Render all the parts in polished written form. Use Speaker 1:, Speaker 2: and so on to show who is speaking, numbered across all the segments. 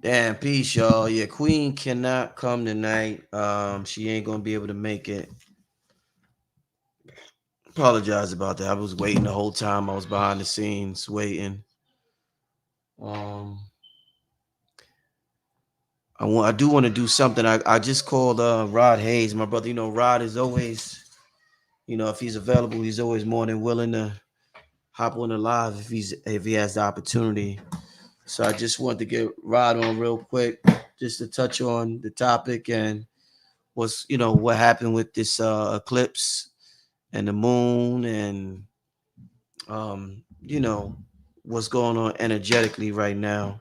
Speaker 1: Damn, peace, y'all. Yeah, Queen cannot come tonight. She ain't gonna be able to make it. Apologize about that. I was waiting the whole time. I was behind the scenes waiting. Um, I do want to do something. I just called Rod Hayes, my brother. You know, Rod is always, if he's available, he's always more than willing to hop on the live if he has the opportunity. So I just wanted to get Rod on real quick, just to touch on the topic and what happened with this eclipse and the moon and you know what's going on energetically right now.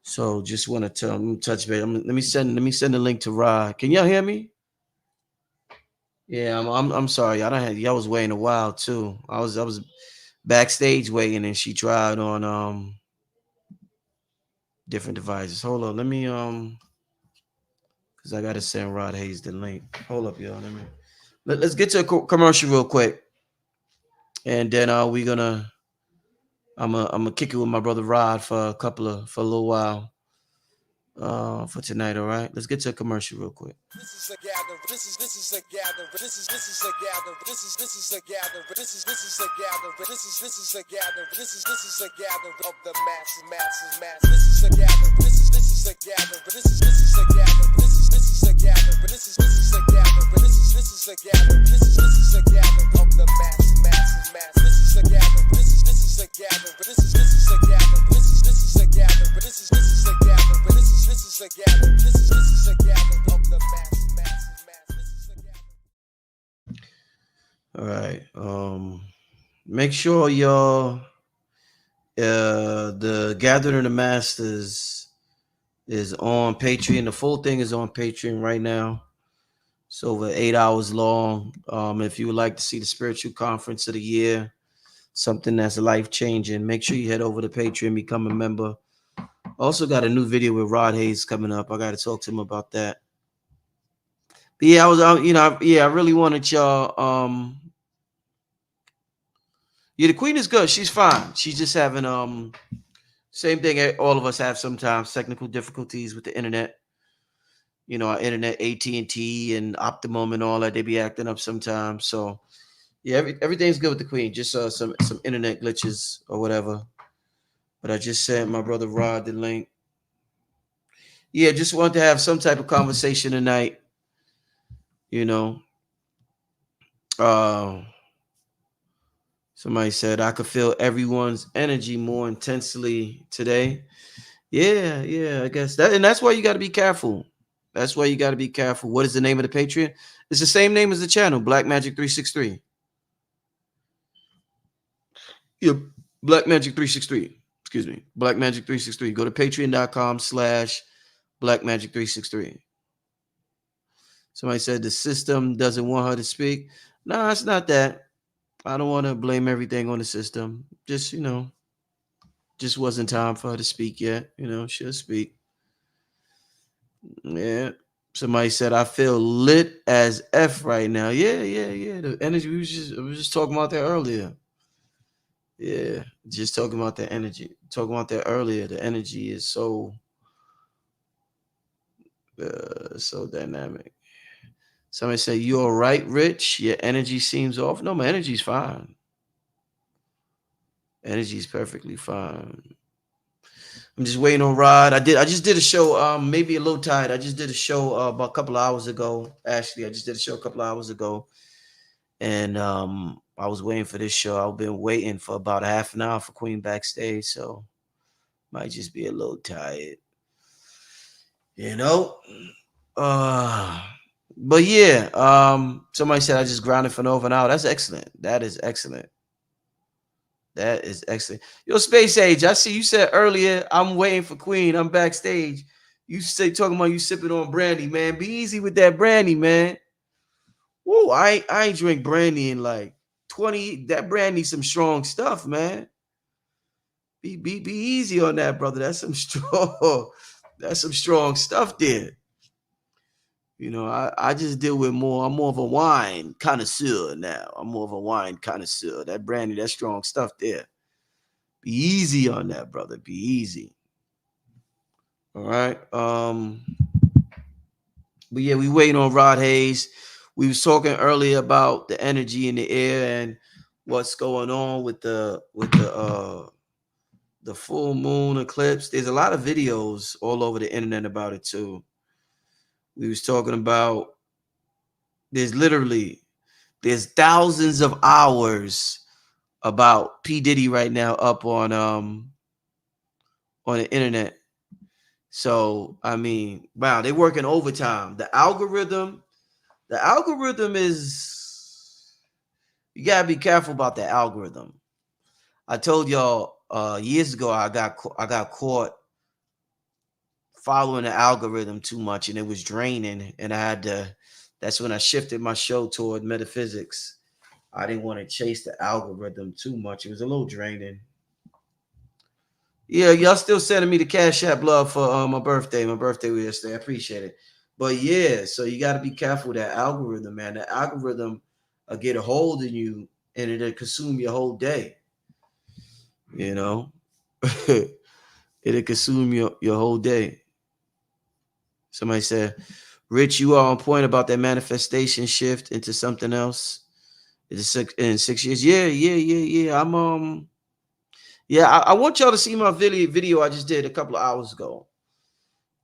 Speaker 1: So just want to touch base. Let me send the link to Rod. Can y'all hear me? Yeah, I'm sorry. I don't have y'all was waiting a while too. I was backstage waiting and she tried on different devices. Hold on, let me because I gotta send Rod Hayes the link. Hold up, y'all. Let's get to a commercial real quick, and then we gonna I'm gonna kick it with my brother Rod for a little while for tonight. All right, let's get to a commercial real quick.
Speaker 2: This is a gather. This is a gather. This is a gather. This is a gather. This is a gather. This is a gather. This is a gather of the masses. This is a gather. This is a gather. This is a gather. This is a gather. This is a gather. This is a gather. This is a gather of the masses. This is a gather. This is a gather. This is a gather. This is a gather. This is a gather. This is a gather. This is a gather of the masses. This is a gather.
Speaker 1: All right. Make sure y'all the Gathering of the Masters is on Patreon. The full thing is on Patreon right now. It's over 8 hours long. If you would like to see the spiritual conference of the year, something that's life changing, make sure you head over to Patreon, become a member. Also got a new video with Rod Hayes coming up. I got to talk to him about that. But yeah, I really wanted y'all. Yeah, the queen is good. She's fine. She's just having same thing all of us have sometimes, technical difficulties with the internet. Our internet, AT&T and Optimum and all that, they be acting up sometimes. So yeah, everything's good with the queen. Just some internet glitches or whatever. But I just sent my brother Rod the link. Yeah, just wanted to have some type of conversation tonight. You know, uh, somebody said I could feel everyone's energy more intensely today. Yeah, I guess that's why you got to be careful. That's why you got to be careful. What is the name of the Patreon? It's the same name as the channel, Blackmagic 363. Yeah, Blackmagic 363. Excuse me, Blackmagic 363. Go to patreon.com/Blackmagic 363. Somebody said the system doesn't want her to speak. No, it's not that. I don't want to blame everything on the system. Just wasn't time for her to speak yet. She'll speak. Yeah. Somebody said I feel lit as F right now. Yeah. The energy we was just talking about that earlier. Yeah, just talking about the energy. Talking about that earlier. The energy is so dynamic. Somebody said you all right, Rich? Your energy seems off. No, my energy's fine. Energy's perfectly fine. I'm just waiting on Rod. I just did a show. Maybe a little tired. I just did a show about a couple of hours ago. Actually, I just did a show a couple of hours ago, and I was waiting for this show. I've been waiting for about a half an hour for Queen backstage, so might just be a little tired. You know. Uh, but yeah. Somebody said I just grounded for over an hour. That's excellent. That is excellent. That is excellent. Yo, Space Age, I see you said earlier, I'm waiting for Queen. I'm backstage. You say talking about you sipping on brandy, man. Be easy with that brandy, man. Whoa, I ain't drink brandy in like 20. That brandy some strong stuff, man. Be easy on that, brother. That's some strong, that's some strong stuff there. I just deal with I'm more of a wine connoisseur now. I'm more of a wine connoisseur. That brandy, that strong stuff there. Be easy on that, brother. Be easy. All right. But yeah, we waiting on Rod Hayes. We was talking earlier about the energy in the air and what's going on with the full moon eclipse. There's a lot of videos all over the internet about it too. We was talking about there's literally there's thousands of hours about P Diddy right now up on the internet. So I mean, wow, they working overtime. The algorithm is you gotta be careful about the algorithm. I told y'all years ago I got caught following the algorithm too much and it was draining and I had to that's when I shifted my show toward metaphysics. I didn't want to chase the algorithm too much. It was a little draining. Yeah, y'all still sending me the Cash App love for my birthday. My birthday was yesterday. I appreciate it. But yeah, so you got to be careful with that algorithm, man. The algorithm will get a hold of you and it'll consume your whole day. You know, it'll consume your whole day. Somebody said, Rich, you are on point about that manifestation shift into something else. It's in 6 years. Yeah, yeah, yeah, yeah. Yeah, I want y'all to see my video I just did a couple of hours ago.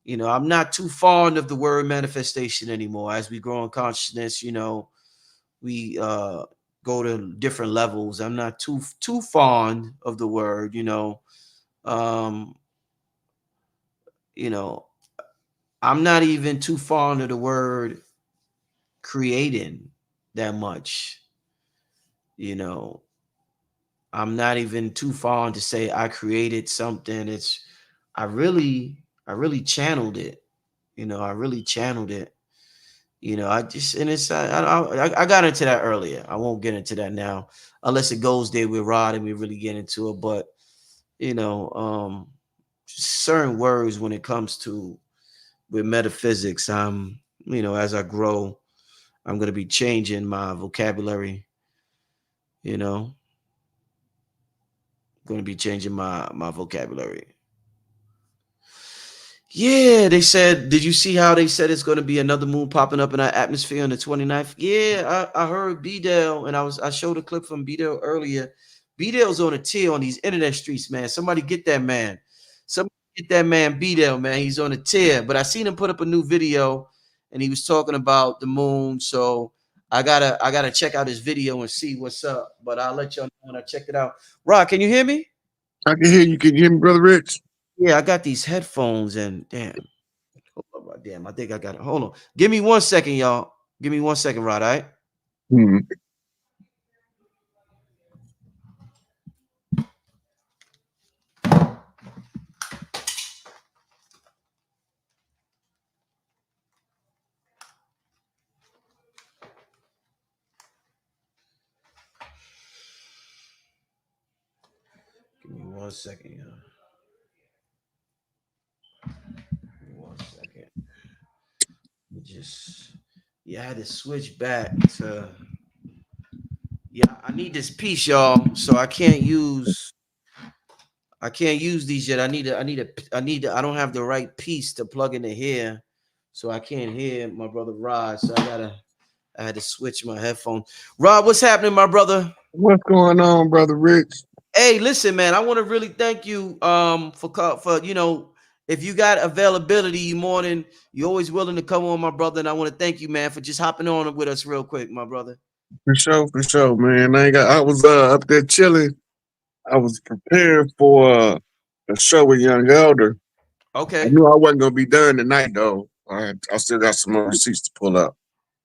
Speaker 1: I'm not too fond of the word manifestation anymore. As we grow in consciousness, we go to different levels. I'm not too fond of the word. Um, you know, I'm not even too fond of the word creating that much. You know, I'm not even too fond to say I created something. I I really channeled it. I really channeled it. I just and it's I got into that earlier. I won't get into that now, unless it goes there with Rod and we really get into it. But you know, um, certain words when it comes to with metaphysics, as I grow, I'm gonna be changing my vocabulary. You know, going to be changing my vocabulary. Yeah, they said, did you see how they said it's going to be another moon popping up in our atmosphere on the 29th? Yeah, I heard B-Dale, and I showed a clip from B-Dale earlier. B-Dale's on a tear on these internet streets, man. Somebody get that man. Somebody get that man B-Dale, man. He's on a tear. But I seen him put up a new video, and he was talking about the moon. So I gotta check out his video and see what's up. But I'll let y'all know when I check it out. Rock, can you hear me?
Speaker 3: I can hear you. Can you hear me, Brother Rich?
Speaker 1: Yeah, I got these headphones, and damn. Hold on, damn, I think I got it. Hold on. Give me 1 second, y'all. Give me 1 second, Rod. All right.
Speaker 3: Hmm.
Speaker 1: Give me 1 second, y'all. Give me 1 second. Just yeah, I had to switch back to yeah. I need this piece, y'all. So I can't use these yet. I don't have the right piece to plug into here, so I can't hear my brother Rod. So I had to switch my headphone. Rod, what's happening, my brother?
Speaker 3: What's going on, Brother Rich?
Speaker 1: Hey, listen, man. I want to really thank you for if you got availability, you're always willing to come on, my brother. And I want to thank you, man, for just hopping on with us real quick, my brother.
Speaker 3: For sure, man. I was up there chilling. I was prepared for a show with Young Elder. I
Speaker 1: Okay,
Speaker 3: knew I wasn't gonna be done tonight though. I still got some more receipts to pull up.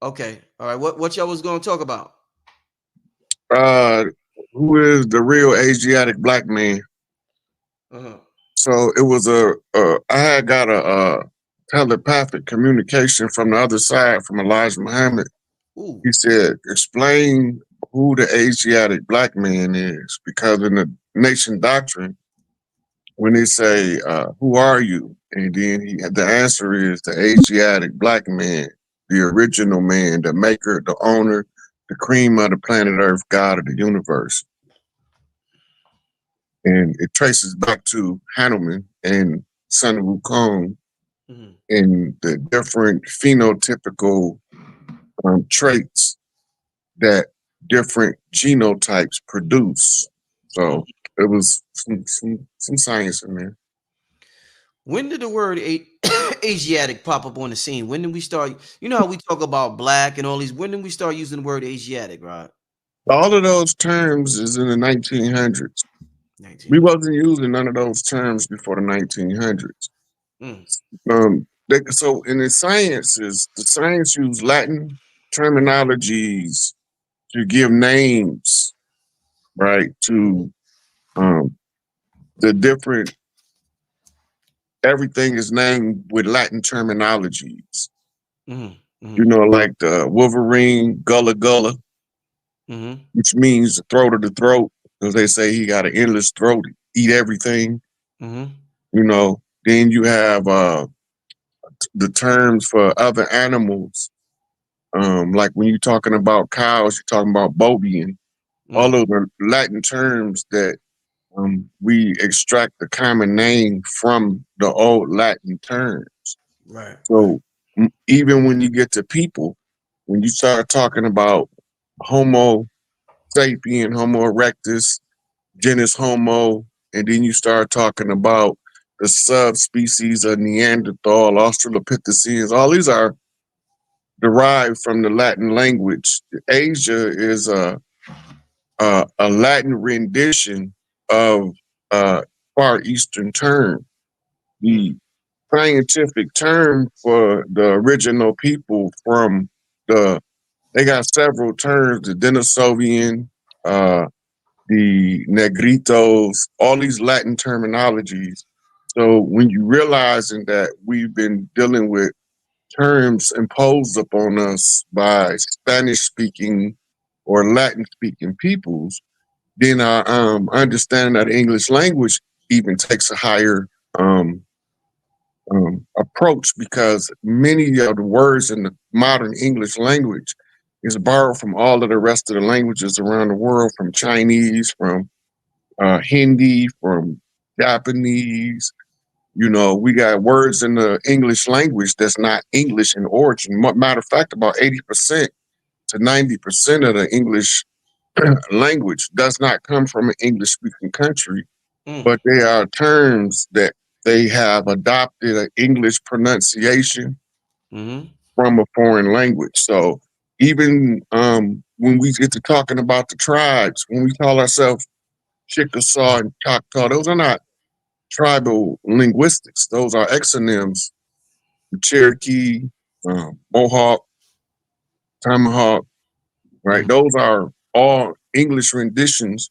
Speaker 1: okay, all right. What y'all was going to talk about?
Speaker 3: Uh, who is the real Asiatic black man?
Speaker 1: Uh-huh.
Speaker 3: So it was I had got a telepathic communication from the other side from Elijah Muhammad.
Speaker 1: Ooh,
Speaker 3: He said, explain who the Asiatic black man is, because in the nation doctrine, when they say, who are you? And then the answer is the Asiatic black man, the original man, the maker, the owner, the cream of the planet Earth, God of the universe. And it traces back to Hanuman and Son of Wukong
Speaker 1: Mhm.
Speaker 3: and the different phenotypical traits that different genotypes produce. So it was some science in there.
Speaker 1: When did the word Asiatic pop up on the scene? When did we start? You know how we talk about black and all these. When did we start using the word Asiatic, right?
Speaker 3: All of those terms is in the 1900s. We
Speaker 1: 19.
Speaker 3: wasn't using none of those terms before the 1900s.
Speaker 1: Mm,
Speaker 3: So in the sciences, the science used Latin terminologies to give names, right,
Speaker 1: mhm,
Speaker 3: to um, the different. Everything is named with Latin terminologies.
Speaker 1: mhm,
Speaker 3: You
Speaker 1: mhm,
Speaker 3: know, like the Wolverine, Gullah Gullah,
Speaker 1: mhm,
Speaker 3: which means the throat of the throat, because they say he got an endless throat, eat everything.
Speaker 1: mhm,
Speaker 3: You know, then you have the terms for other animals. Like when you're talking about cows, you're talking about bovian. All
Speaker 1: mm,
Speaker 3: of the Latin terms that we extract the common name from the old Latin term.
Speaker 1: right, right.
Speaker 3: So even when you get to people, when you start talking about Homo sapien, Homo erectus, genus Homo, and then you start talking about the subspecies of Neanderthal, Australopithecines, all these are derived from the Latin language. Asia is a Latin rendition of Far Eastern term.
Speaker 1: Mm,
Speaker 3: The scientific term for the original people from the they got several terms, the Denisovian, uh, the Negritos, all these Latin terminologies. So when you realizing that we've been dealing with terms imposed upon us by Spanish speaking or Latin speaking peoples, then our understanding of the English language even takes a higher um, approach because many of the words in the modern English language is borrowed from all of the rest of the languages around the world, from Chinese, from Hindi, from Japanese. You know, we got words in the English language that's not English in origin. Matter of fact, about 80% to 90% of the English language does not come from an English speaking country,
Speaker 1: mm,
Speaker 3: but they are terms that they have adopted an English pronunciation
Speaker 1: mhm,
Speaker 3: from a foreign language. So even when we get to talking about the tribes, when we call ourselves Chickasaw and Choctaw, those are not tribal linguistics. Those are exonyms. Cherokee, Mohawk, Tomahawk, right?
Speaker 1: mm,
Speaker 3: Those are all English renditions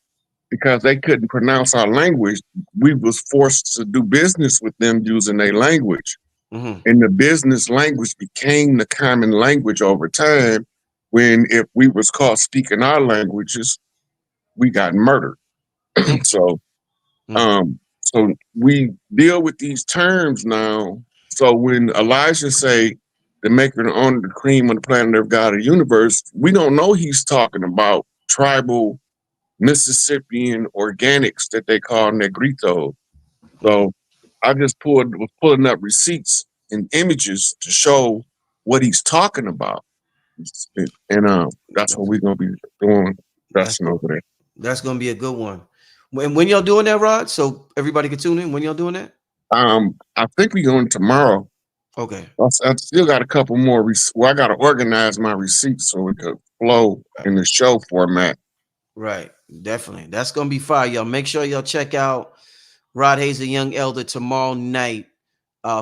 Speaker 3: because they couldn't pronounce our language. We was forced to do business with them using their language.
Speaker 1: mhm,
Speaker 3: And the business language became the common language over time when if we was caught speaking our languages, we got murdered.
Speaker 1: mm,
Speaker 3: So
Speaker 1: mm.
Speaker 3: so we deal with these terms now. So when Elijah say the maker and owner of the cream on the planet of God of the universe, we don't know he's talking about tribal Mississippian organics that they call Negrito.
Speaker 1: Mm.
Speaker 3: So I just was pulling up receipts and images to show what he's talking about. And that's what
Speaker 1: That's
Speaker 3: we're gonna be doing,
Speaker 1: that's
Speaker 3: discussing over there.
Speaker 1: that's gonna be a good one. When y'all doing that, Rod? So everybody can tune in. When y'all doing that?
Speaker 3: I think we're going tomorrow.
Speaker 1: Okay.
Speaker 3: I still got a couple more. Well, I got to organize my receipts so it could flow
Speaker 1: Right.
Speaker 3: in the show format.
Speaker 1: Right. Definitely. That's gonna be fire, y'all. Make sure y'all check out Rod Hayes, the Young Elder, tomorrow night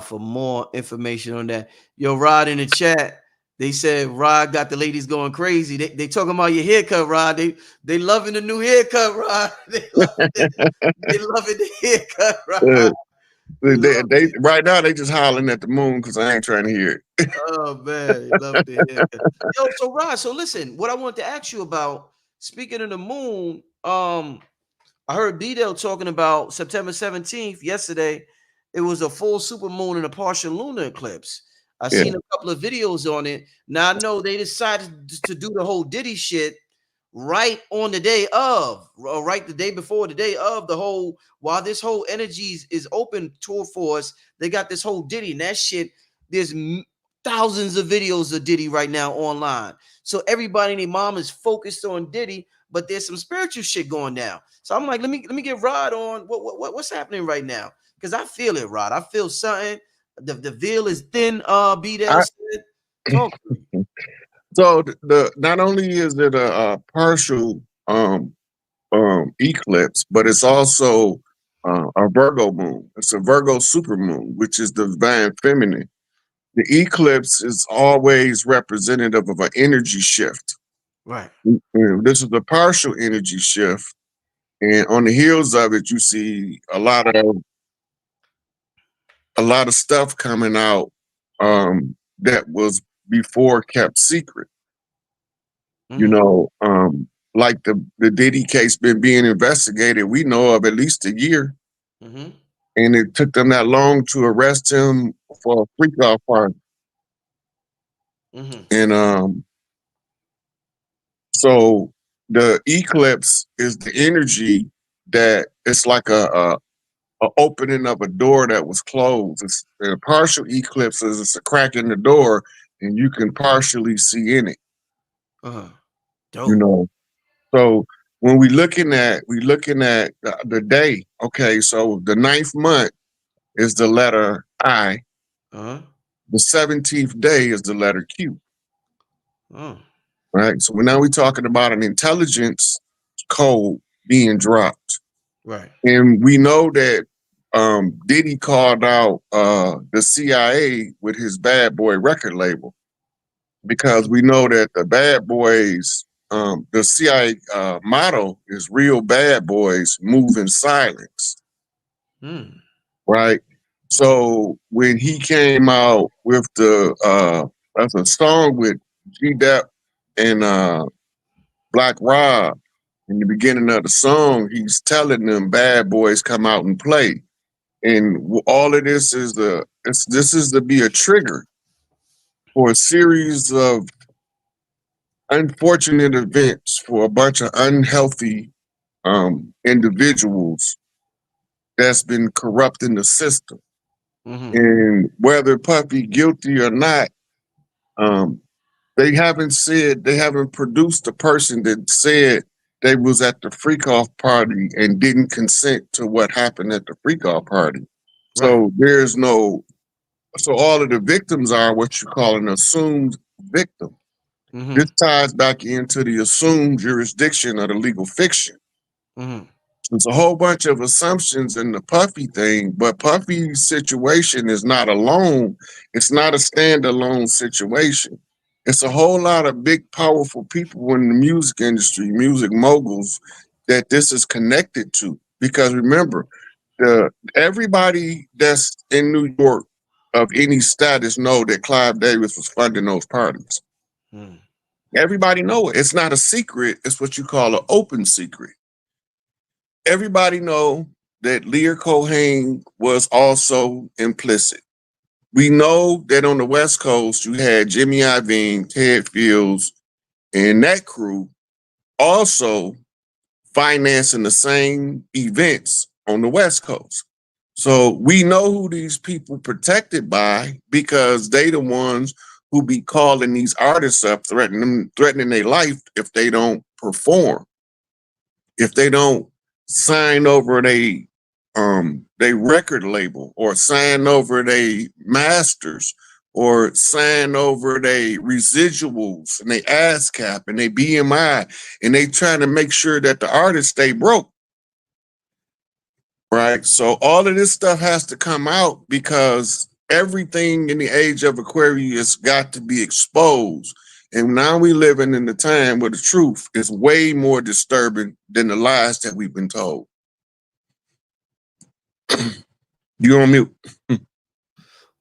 Speaker 1: for more information on that. Yo, Rod, in the chat, they said Rod got the ladies going crazy. They talking about your haircut, Rod. They loving the new haircut, Rod. They loving it. They loving the haircut, Rod.
Speaker 3: Uh,
Speaker 1: They love
Speaker 3: they
Speaker 1: it.
Speaker 3: right now they just hollering at the moon because I ain't trying to hear it.
Speaker 1: Oh man, they love the haircut. Yo, so Rod, so listen, what I wanted to ask you about, speaking of the moon, I heard Bale talking about September 17th yesterday. It was a full super moon and a partial lunar eclipse. I
Speaker 3: Yeah,
Speaker 1: seen a couple of videos on it. Now I know they decided to do the whole Diddy shit right on the day of, or right the day before, the day of the whole, while this whole energy is open tour for us, they got this whole Diddy and that shit. There's thousands of videos of Diddy right now online. So everybody and their mom is focused on Diddy, but there's some spiritual shit going down. So I'm like, let me get Rod on what's happening right now. Because I feel it, Rod. I feel something. The veil is thin, B-Dale
Speaker 3: I,
Speaker 1: said. Talk to me.
Speaker 3: so the not only is it a partial eclipse, but it's also a Virgo moon. It's a Virgo super moon, which is the divine feminine. The eclipse is always representative of an energy shift.
Speaker 1: Right.
Speaker 3: This is a partial energy shift, and on the heels of it, you see a lot of stuff coming out that was before kept secret. You
Speaker 1: Mm-hmm.
Speaker 3: know, like the Diddy case been being investigated. We know of at least a year,
Speaker 1: Mm-hmm.
Speaker 3: and it took them that long to arrest him for a freak off party.
Speaker 1: Mm-hmm.
Speaker 3: And so the eclipse is the energy that it's like a opening of a door that was closed. It's a partial eclipse is it's a crack in the door, and you can partially see in it.
Speaker 1: Uh-huh.
Speaker 3: You
Speaker 1: Dope.
Speaker 3: know, so when we looking at the day. Okay, so the ninth month is the letter I.
Speaker 1: Uh-huh.
Speaker 3: The 17th day is the letter Q.
Speaker 1: Oh.
Speaker 3: Right. So now we're talking about an intelligence code being dropped.
Speaker 1: Right.
Speaker 3: And we know that Diddy called out the CIA with his Bad Boy record label because we know that the Bad Boys, the CIA motto is real bad boys move in silence,
Speaker 1: Hmm.
Speaker 3: right? So when he came out with that's a song with G Dep and Black Rob, in the beginning of the song, he's telling them bad boys come out and play. And all of this is this is to be a trigger for a series of unfortunate events for a bunch of unhealthy individuals that's been corrupting the system.
Speaker 1: Mm-hmm.
Speaker 3: And whether Puffy guilty or not, um, they haven't produced a person that said they was at the freak off party and didn't consent to what happened at the freak off party.
Speaker 1: Right.
Speaker 3: So there's no so all of the victims are what you call an assumed victim.
Speaker 1: Mm-hmm.
Speaker 3: This ties back into the assumed jurisdiction of the legal fiction.
Speaker 1: Mm-hmm.
Speaker 3: There's a whole bunch of assumptions in the Puffy thing, but Puffy's situation is not alone. It's not a standalone situation. It's a whole lot of big, powerful people in the music industry, music moguls, that this is connected to. Because remember, everybody that's in New York of any status know that Clive Davis was funding those parties.
Speaker 1: Mm-hmm.
Speaker 3: Everybody know it. It's not a secret. It's what you call an open secret. Everybody know that Lear Cohen was also implicit. We know that on the West Coast, you had Jimmy Iovine, Ted Fields, and that crew also financing the same events on the West Coast. So we know who these people protected by because they the ones who be calling these artists up, threatening their life if they don't perform, if they don't sign over they record label or sign over they masters or sign over they residuals and they ASCAP and they BMI and they trying to make sure that the artists stay broke. Right. So all of this stuff has to come out because everything in the age of Aquarius got to be exposed. And now we living in the time where the truth is way more disturbing than the lies that we've been told. You on mute.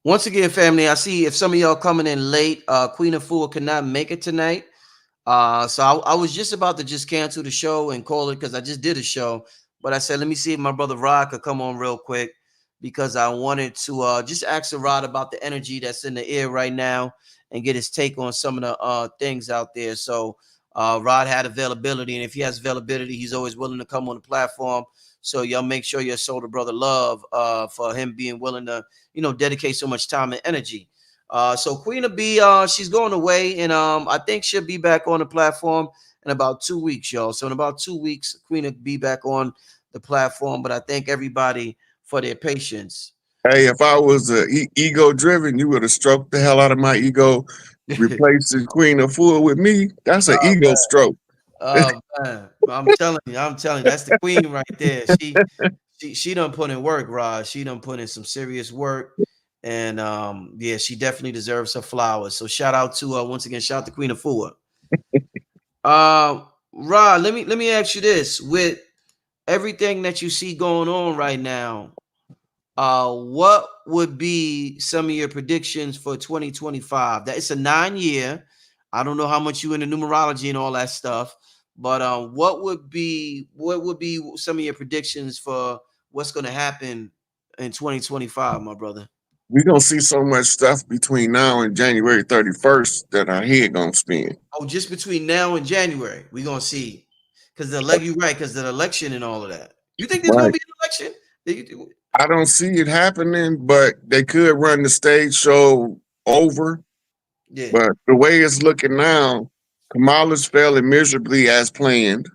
Speaker 1: Once again, family, I see if some of y'all coming in late, Queen of Fool cannot make it tonight. So I was just about to just cancel the show and call it because I just did a show. But I said, let me see if my brother Rod could come on real quick because I wanted to just ask Rod about the energy that's in the air right now and get his take on some of the things out there. So Rod had availability, and if he has availability, he's always willing to come on the platform. So y'all make sure you show the brother love for him being willing to, dedicate so much time and energy. So Queen of B, she's going away, and I think she'll be back on the platform in about 2 weeks, y'all. So in about 2 weeks, Queen will be back on the platform. But I thank everybody for their patience.
Speaker 3: Hey, if I was ego driven, you would have stroked the hell out of my ego, replaced the Queen of Fool with me. That's an ego stroke.
Speaker 1: Oh man, I'm telling you, that's the queen right there. She done put in work, Rod. She done put in some serious work, and yeah, she definitely deserves her flowers. So shout out to once again, shout out to Queen of Four. Rod, let me ask you this: with everything that you see going on right now, what would be some of your predictions for 2025? That it's a 9 year. I don't know how much you into numerology and all that stuff, but what would be some of your predictions for what's going to happen in 2025, my brother?
Speaker 3: We're gonna see so much stuff between now and January 31st that our head gonna spin.
Speaker 1: Oh, just between now and January, we're gonna see. Because the leg, you right, because the election and all of that. You think there's gonna
Speaker 3: Right.
Speaker 1: be an election?
Speaker 3: I don't see it happening, but they could run the stage show over.
Speaker 1: Yeah.
Speaker 3: But the way it's looking now, Kamala's failing miserably as planned.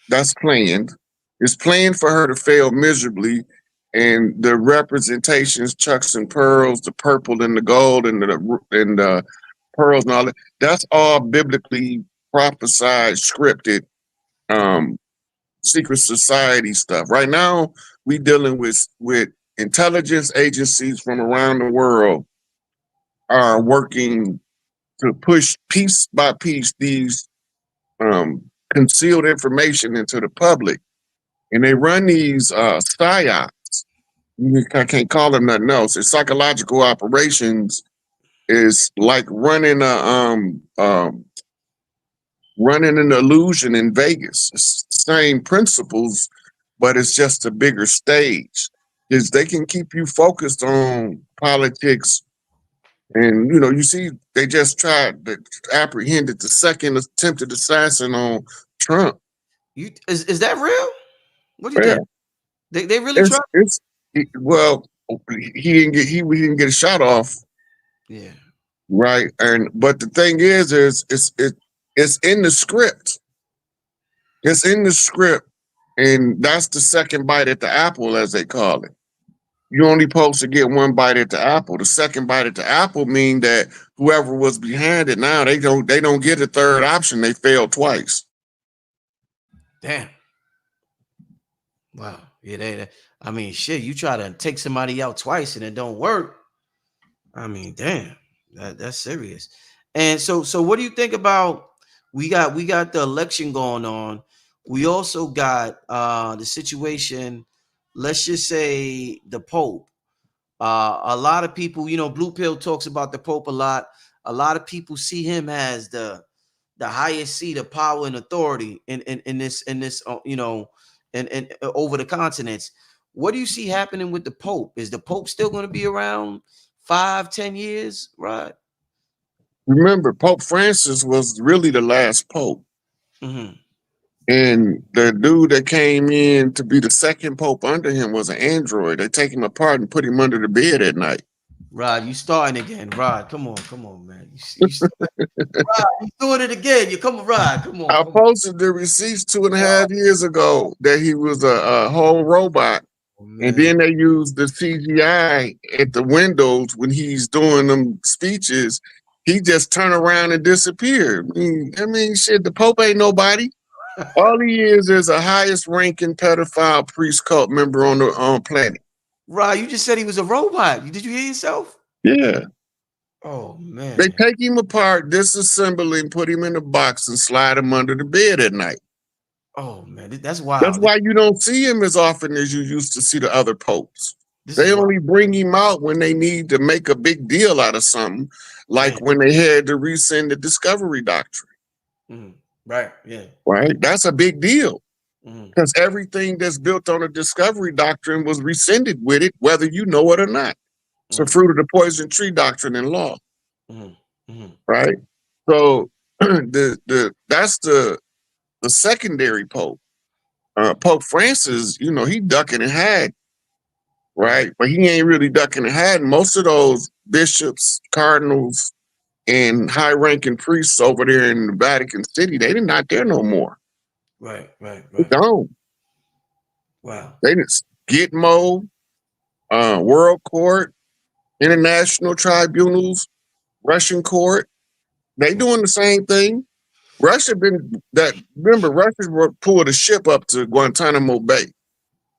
Speaker 3: That's planned. It's planned for her to fail miserably. And the representations, chucks and pearls, the purple and the gold and the pearls and all that, that's all biblically prophesied, scripted, um, secret society stuff. Right now, we dealing with intelligence agencies from around the world are working to push piece by piece these concealed information into the public, and they run these psyops. I can't call them nothing else. It's psychological operations. Is like running an illusion in Vegas. It's the same principles, but it's just a bigger stage. Is they can keep you focused on politics, and you see they just tried to apprehended the second attempted assassin on Trump.
Speaker 1: Is that real? What do you
Speaker 3: Yeah,
Speaker 1: think? They really tried?
Speaker 3: well, he didn't get a shot off,
Speaker 1: Yeah.
Speaker 3: right? And but the thing is it's in the script. It's in the script, and that's the second bite at the apple, as they call it. You only supposed to get one bite at the apple. The second bite at the apple mean that whoever was behind it now they don't get a third option. They failed twice.
Speaker 1: Damn. Wow. Yeah, I mean, shit, you try to take somebody out twice and it don't work. I mean, damn. That's serious. And so what do you think about we got the election going on. We also got the situation, let's just say the Pope. A lot of people, Blue Pill talks about the Pope a lot. A lot of people see him as the highest seat of power and authority in this and over the continents. What do you see happening with the Pope? Is the Pope still going to be around 5-10 years, right?
Speaker 3: Remember, Pope Francis was really the last pope.
Speaker 1: Mm-hmm.
Speaker 3: And the dude that came in to be the second pope under him was an android. They take him apart and put him under the bed at night.
Speaker 1: Rod, you starting again, Rod? Come on, man. Rod, you doing it again? You come on, Rod.
Speaker 3: I
Speaker 1: Come
Speaker 3: posted the receipts 2.5 years ago that he was a whole robot.
Speaker 1: on,
Speaker 3: And
Speaker 1: man.
Speaker 3: then they use the CGI at the windows when he's doing them speeches. He just turn around and disappear. I mean, shit, the Pope ain't nobody. All he is a highest ranking pedophile priest cult member on the planet.
Speaker 1: Rod, you just said he was a robot. Did you hear yourself?
Speaker 3: Yeah.
Speaker 1: Oh
Speaker 3: They
Speaker 1: man.
Speaker 3: take him apart, disassemble him, put him in a box, and slide him under the bed at night.
Speaker 1: Oh man. That's
Speaker 3: That's
Speaker 1: wild.
Speaker 3: why you don't see him as often as you used to see the other popes.
Speaker 1: This
Speaker 3: They
Speaker 1: is wild.
Speaker 3: only bring him out when they need to make a big deal out of something, like
Speaker 1: Damn.
Speaker 3: when they had to rescind the discovery doctrine,
Speaker 1: Mhm. Right. Yeah.
Speaker 3: right? That's a big deal
Speaker 1: Mhm.
Speaker 3: because everything that's built on the discovery doctrine was rescinded with it, whether you know it or not. It's a
Speaker 1: Mhm.
Speaker 3: fruit of the poison tree doctrine in law,
Speaker 1: Mhm. Mhm.
Speaker 3: right? So that's the secondary pope. Pope Francis, he ducking and hiding, right? But he ain't really ducking and hiding. Most of those bishops, cardinals, and high-ranking priests over there in the Vatican City, they not there no more.
Speaker 1: Right, right,
Speaker 3: They
Speaker 1: right.
Speaker 3: don't.
Speaker 1: Wow.
Speaker 3: They just Gitmo, World Court, international tribunals, Russian court. They doing the same thing. Russia been that. Remember, Russia pulled a ship up to Guantanamo Bay.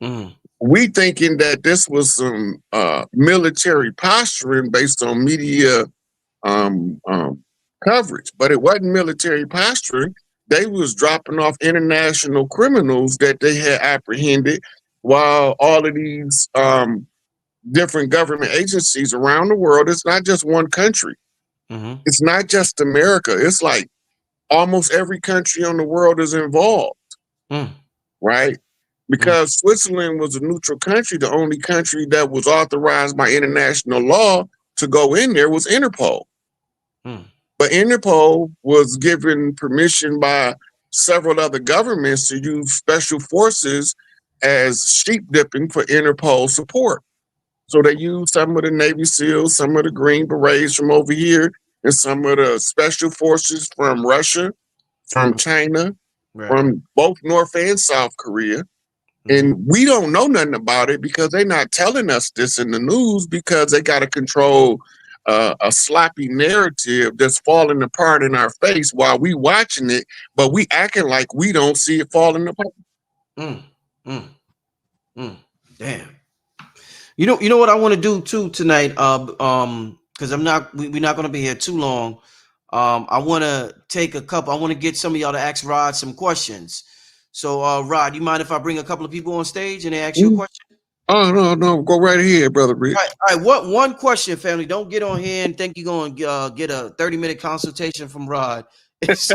Speaker 1: Mm,
Speaker 3: We thinking that this was some military posturing based on media um, um, coverage, but it wasn't military posturing. They was dropping off international criminals that they had apprehended, while all of these different government agencies around the world. It's not just one country.
Speaker 1: mm-hmm,
Speaker 3: It's not just America. It's like almost every country on the world is involved,
Speaker 1: mm,
Speaker 3: right?
Speaker 1: mm,
Speaker 3: Because Switzerland was a neutral country. The only country that was authorized by international law to go in there was Interpol.
Speaker 1: mm,
Speaker 3: But Interpol was given permission by several other governments to use special forces as sheep dipping for Interpol support. So they used some of the Navy SEALs, some of the Green Berets from over here, and some of the special forces from Russia, from
Speaker 1: mm,
Speaker 3: China,
Speaker 1: right.
Speaker 3: from both North and South Korea.
Speaker 1: Mm-hmm,
Speaker 3: And we don't know nothing about it because they're not telling us this in the news because they got to control a sloppy narrative that's falling apart in our face while we watching it, but we acting like we don't see it falling apart.
Speaker 1: mm, mm, mm. Damn. You know what I want to do too tonight. Because we're not gonna be here too long. I want to take a couple. I want to get some of y'all to ask Rod some questions. So, Rod, you mind if I bring a couple of people on stage and they ask you a
Speaker 3: Mm.
Speaker 1: question?
Speaker 3: Oh no, no, go right ahead, brother Rich.
Speaker 1: All right. What one question, family? Don't get on here and think you're going to get a 30-minute consultation from Rod. It's,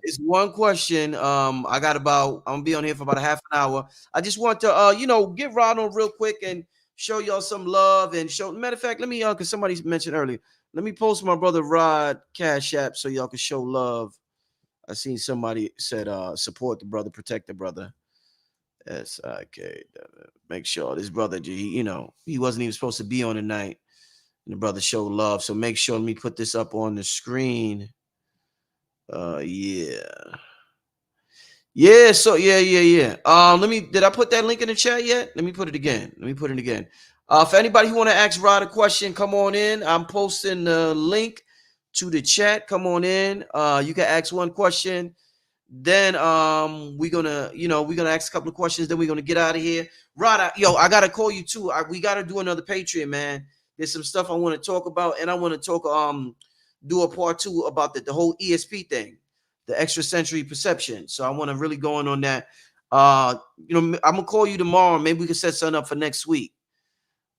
Speaker 1: it's one question. I got about. I'm gonna be on here for about a half an hour. I just want to, get Rod on real quick and show y'all some love and show. Matter of fact, let me, because somebody mentioned earlier. Let me post my brother Rod Cash App so y'all can show love. I seen somebody said, support the brother, protect the brother. That's okay. Make sure this brother, he wasn't even supposed to be on tonight. And the brother showed love. So make sure, let me put this up on the screen. Yeah. Yeah, so yeah. Did I put that link in the chat yet? Let me put it again. For anybody who want to ask Rod a question, come on in. I'm posting the link to the chat. Come on in. You can ask one question. Then we're gonna ask a couple of questions. Then we're gonna get out of here. Rod, I gotta call you too. We gotta do another Patreon, man. There's some stuff I want to talk about, and I want to talk do a part two about the whole ESP thing, the extrasensory perception. So I want to really go on that. I'm gonna call you tomorrow. Maybe we can set something up for next week.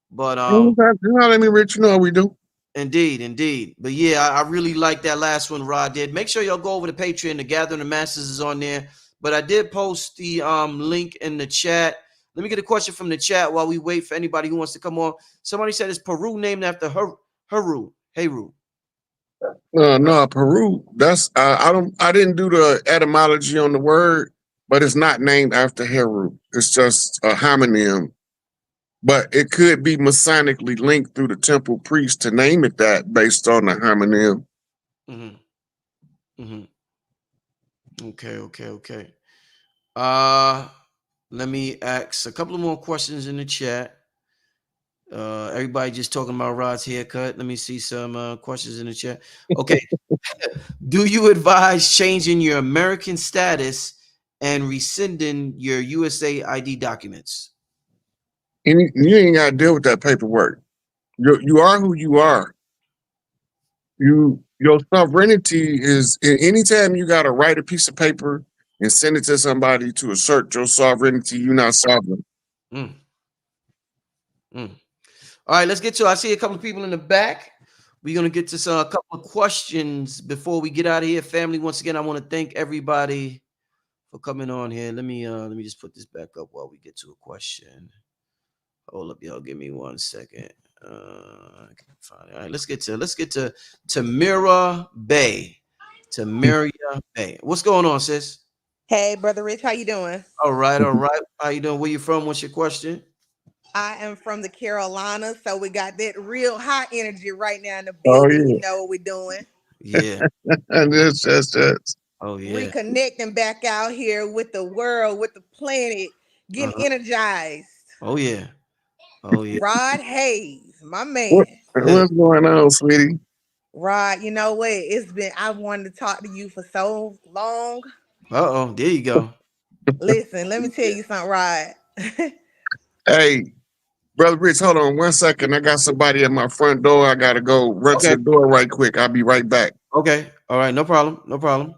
Speaker 1: But
Speaker 3: Let me Rich, how we do.
Speaker 1: indeed. But yeah, I really like that last one Rod did. Make sure y'all go over to Patreon. The Gathering of Masters is on there. But I did post the link in the chat. Let me get a question from the chat while we wait for anybody who wants to come on. Somebody said it's Peru named after Heru.
Speaker 3: No, Peru. That's I didn't do the etymology on the word, but it's not named after Heru. It's just a homonym. But it could be masonically linked through the temple priest to name it that based on the homonym.
Speaker 1: Mm-hmm. Mm-hmm. Okay. Uh Let me ask a couple of more questions in the chat. Everybody just talking about Rod's haircut. Let me see some questions in the chat. Okay. Do you advise changing your American status and rescinding your USA ID documents?
Speaker 3: And you ain't got to deal with that paperwork. You are who you are. Your sovereignty is anytime you got to write a piece of paper and send it to somebody to assert your sovereignty, you're not sovereign.
Speaker 1: Mm, mm. All right, let's get to. I see a couple of people in the back. We're gonna get to a couple of questions before we get out of here, family. Once again, I want to thank everybody for coming on here. Let me just put this back up while we get to a question. Hold up, y'all. Give me 1 second. I can't find it. All right, let's get to Tamara Bay. Tamara Bay. What's going on, sis?
Speaker 4: Hey, brother Rich, how you doing?
Speaker 1: All right, all right. How you doing? Where you from? What's your question?
Speaker 4: I am from the Carolinas, so we got that real high energy right now in the
Speaker 3: Oh
Speaker 4: building. You
Speaker 3: yeah,
Speaker 4: know what we're doing.
Speaker 1: Yeah.
Speaker 3: and that's
Speaker 1: Oh yeah.
Speaker 4: Reconnecting back out here with the world, with the planet, getting
Speaker 1: Uh-huh.
Speaker 4: energized.
Speaker 1: Oh yeah. Oh yeah.
Speaker 4: Rod Hayes, my
Speaker 3: what
Speaker 4: man.
Speaker 3: what's going on, sweetie?
Speaker 4: Rod, you know what? I wanted to talk to you for so long.
Speaker 1: Uh-oh. There you go.
Speaker 4: Listen, let me tell you something, Rod.
Speaker 3: Hey, brother Rich, hold on 1 second. I got somebody at my front door. I gotta go run to
Speaker 1: Okay.
Speaker 3: the door right quick. I'll be right back.
Speaker 1: Okay. All right. No problem. No problem.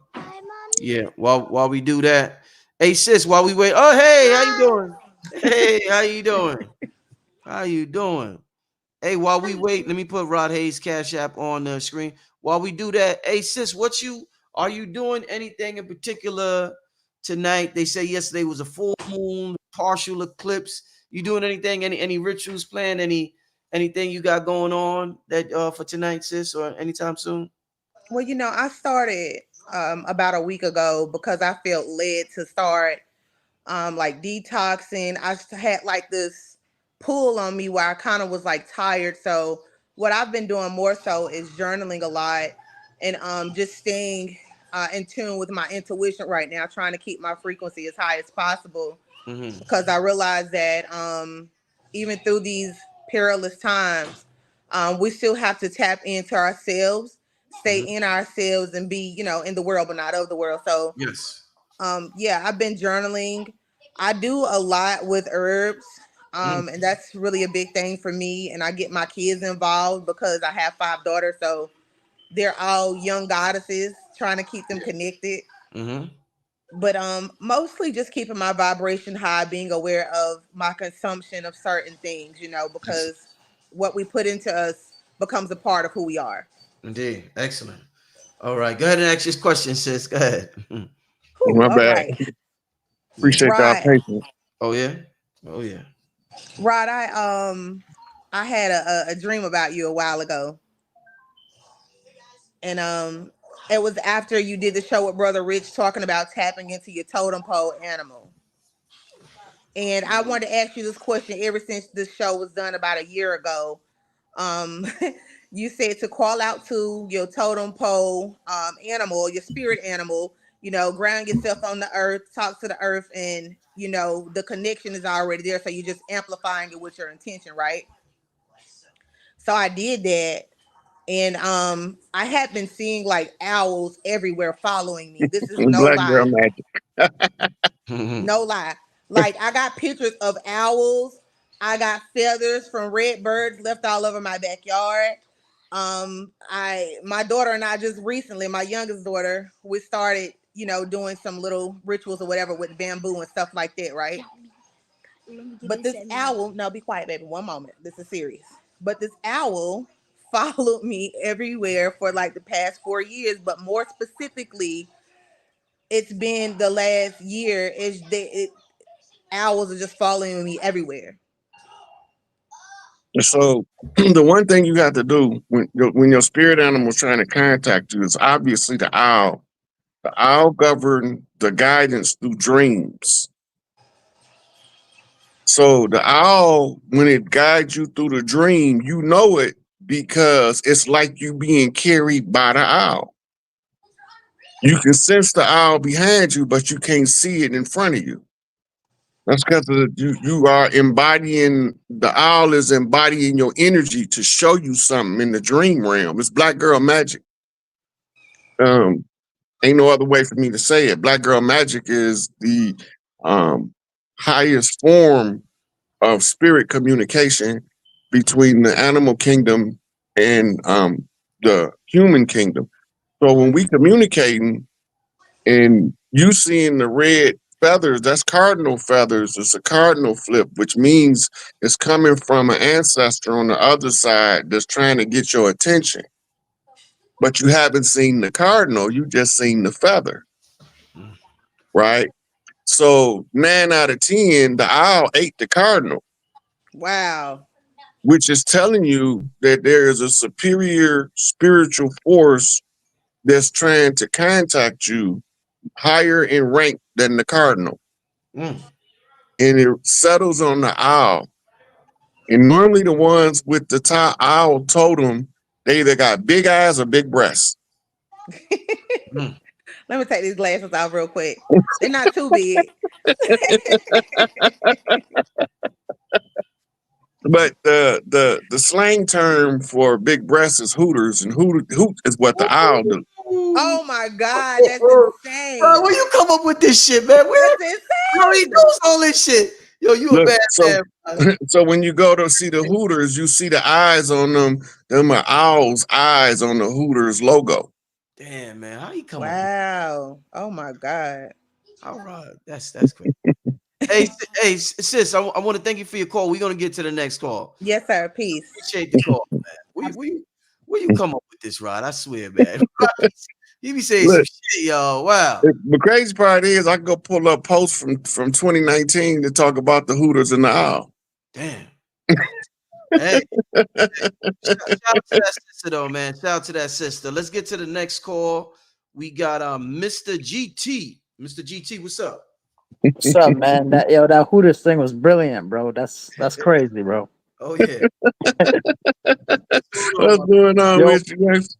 Speaker 1: Yeah. While we do that. Hey sis, while we wait. Oh, hey, how you doing? Hey, how you doing? How you doing? Hey, while we wait, let me put Rod Hayes Cash App on the screen. While we do that, hey sis, what you are you doing anything in particular tonight? They say yesterday was a full moon, partial eclipse. You doing anything? Any rituals planned? Anything you got going on that for tonight, sis, or anytime soon?
Speaker 4: Well, I started about a week ago because I felt led to start like detoxing. Had like this pull on me where I kind of was like tired. So what I've been doing more so is journaling a lot and just staying in tune with my intuition right now, trying to keep my frequency as high as possible
Speaker 1: Mm-hmm.
Speaker 4: because I realize that even through these perilous times, we still have to tap into ourselves, stay
Speaker 1: Mm-hmm.
Speaker 4: in ourselves, and be, in the world but not of the world. So
Speaker 1: Yes.
Speaker 4: yeah, I've been journaling. I do a lot with herbs.
Speaker 1: Mm.
Speaker 4: And that's really a big thing for me. And I get my kids involved because I have 5 daughters. So they're all young goddesses, trying to keep them connected.
Speaker 1: Mm-hmm.
Speaker 4: But mostly just keeping my vibration high, being aware of my consumption of certain things,
Speaker 1: Excellent.
Speaker 4: because what we put into us becomes a part of who we are.
Speaker 1: Indeed. Excellent. All right. Go ahead and ask your question, sis. Go ahead.
Speaker 4: Whew,
Speaker 3: My
Speaker 4: all
Speaker 3: bad.
Speaker 4: right.
Speaker 1: Yeah.
Speaker 3: Appreciate y'all
Speaker 4: Right.
Speaker 3: patience.
Speaker 1: Oh yeah. Oh yeah.
Speaker 4: Right. I had a dream about you a while ago. And it was after you did the show with Brother Rich talking about tapping into your totem pole animal. And I wanted to ask you this question ever since this show was done about a year ago. Um, you said to call out to your totem pole animal, your spirit animal, ground yourself on the earth, talk to the earth, and the connection is already there. So you're just amplifying it with your intention, right? So I did that. And I had been seeing like owls everywhere following me. This is no
Speaker 3: Black girl
Speaker 4: lie.
Speaker 3: magic.
Speaker 4: No lie. Like I got pictures of owls. I got feathers from red birds left all over my backyard. I my daughter and I just recently, my youngest daughter, we started, doing some little rituals or whatever with bamboo and stuff like that, right? But this owl, no, be quiet, baby. One moment. This is serious. But this owl followed me everywhere for like the past 4 years, but more specifically, it's been the last year. Owls are just following me everywhere.
Speaker 3: So the one thing you have to do when your spirit animal is trying to contact you is obviously the owl. The owl govern the guidance through dreams. So the owl, when it guides you through the dream, you know it because it's like you being carried by the owl. You can sense the owl behind you, but you can't see it in front of you. That's because you are embodying the owl is embodying your energy to show you something in the dream realm. It's black girl magic. Um, ain't no other way for me to say it. Black girl magic is the um highest form of spirit communication between the animal kingdom and the human kingdom. So when we communicating and you seeing the red feathers, that's cardinal feathers. It's a cardinal flip, which means it's coming from an ancestor on the other side that's trying to get your attention. But you haven't seen the cardinal, you just seen the feather, right? So 9 out of 10, the owl ate the cardinal,
Speaker 4: Wow.
Speaker 3: which is telling you that there is a superior spiritual force that's trying to contact you higher in rank than the cardinal.
Speaker 1: Mm.
Speaker 3: And it settles on the owl. And normally the ones with the top owl totem, they either got big eyes or big breasts.
Speaker 1: Mm.
Speaker 4: Let me take these glasses off real quick. They're not too big.
Speaker 3: But the slang term for big breasts is hooters, and hoot is what the owl do.
Speaker 4: Oh my God, that's
Speaker 1: Bro,
Speaker 4: insane.
Speaker 1: where you come up with this shit, man?
Speaker 4: That's
Speaker 1: How he
Speaker 4: insane.
Speaker 1: knows all this shit? Yo, you a
Speaker 3: Look,
Speaker 1: bad
Speaker 3: so
Speaker 1: man.
Speaker 3: so when you go to see the hooters, you see the eyes on them. Them are owls' eyes on the hooters logo.
Speaker 1: Damn, man. How you come up with
Speaker 4: Wow. Oh my God.
Speaker 1: all right? That's crazy. Hey, sis, I want to thank you for your call. We're gonna get to the next call.
Speaker 4: Yes, sir. Peace.
Speaker 1: Appreciate the call, man. Where you come up with this, Rod? I swear, man. You be saying some
Speaker 3: Look,
Speaker 1: shit, yo. Wow.
Speaker 3: the crazy part is I can go pull up posts from 2019 to talk about the hooters and the owl.
Speaker 1: Damn. Hey, shout out to that sister though, man. Shout out to that sister. Let's get to the next call. We got Mr. GT. Mr. GT, what's up?
Speaker 5: What's up, man? That Hooters thing was brilliant, bro. That's crazy, bro.
Speaker 1: Oh yeah.
Speaker 3: What's going on
Speaker 5: Yo.
Speaker 3: with you guys?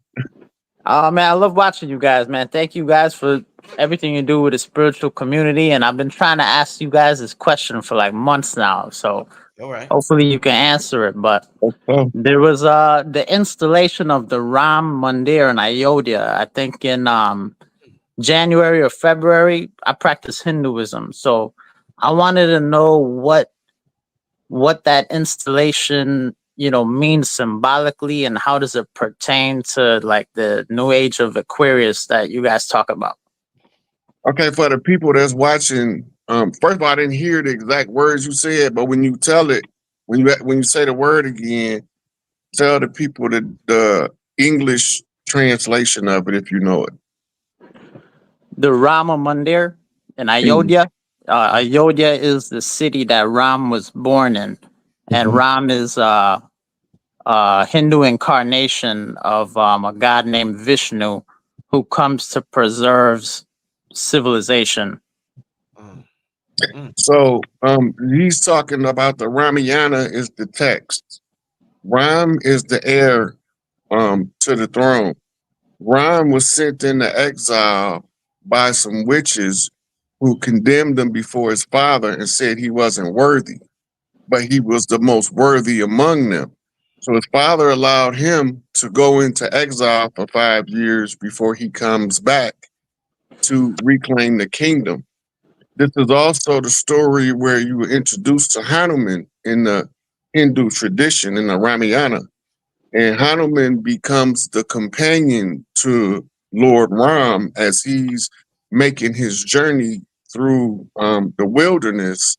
Speaker 5: Man, I love watching you guys, man. Thank you guys for everything you do with the spiritual community. And I've been trying to ask you guys this question for like months now. So
Speaker 1: All right.
Speaker 5: hopefully you can answer it. But
Speaker 3: Oh,
Speaker 5: there was the installation of the Ram Mandere in Ayodhya, I think in January or February. I practice Hinduism. So I wanted to know what that installation means symbolically, and how does it pertain to like the new age of Aquarius that you guys talk about.
Speaker 3: okay, for the people that's watching, first of all, I didn't hear the exact words you said, but when you tell it, when you say the word again, tell the people the English translation of it if you know it.
Speaker 5: The Rama Mandir in
Speaker 3: Mhm.
Speaker 5: Ayodhya. Ayodhya is the city that Ram was born in, and
Speaker 3: Mhm.
Speaker 5: Ram is Hindu incarnation of a god named Vishnu, who comes to preserve civilization.
Speaker 1: Mm. Mm.
Speaker 3: So he's talking about the Ramayana is the text. Ram is the heir to the throne. Ram was sent into exile by some witches who condemned him before his father and said he wasn't worthy, but he was the most worthy among them. So his father allowed him to go into exile for 5 years before he comes back to reclaim the kingdom. This is also the story where you were introduced to Hanuman in the Hindu tradition in the Ramayana. And Hanuman becomes the companion to Lord Ram as he's making his journey through the wilderness.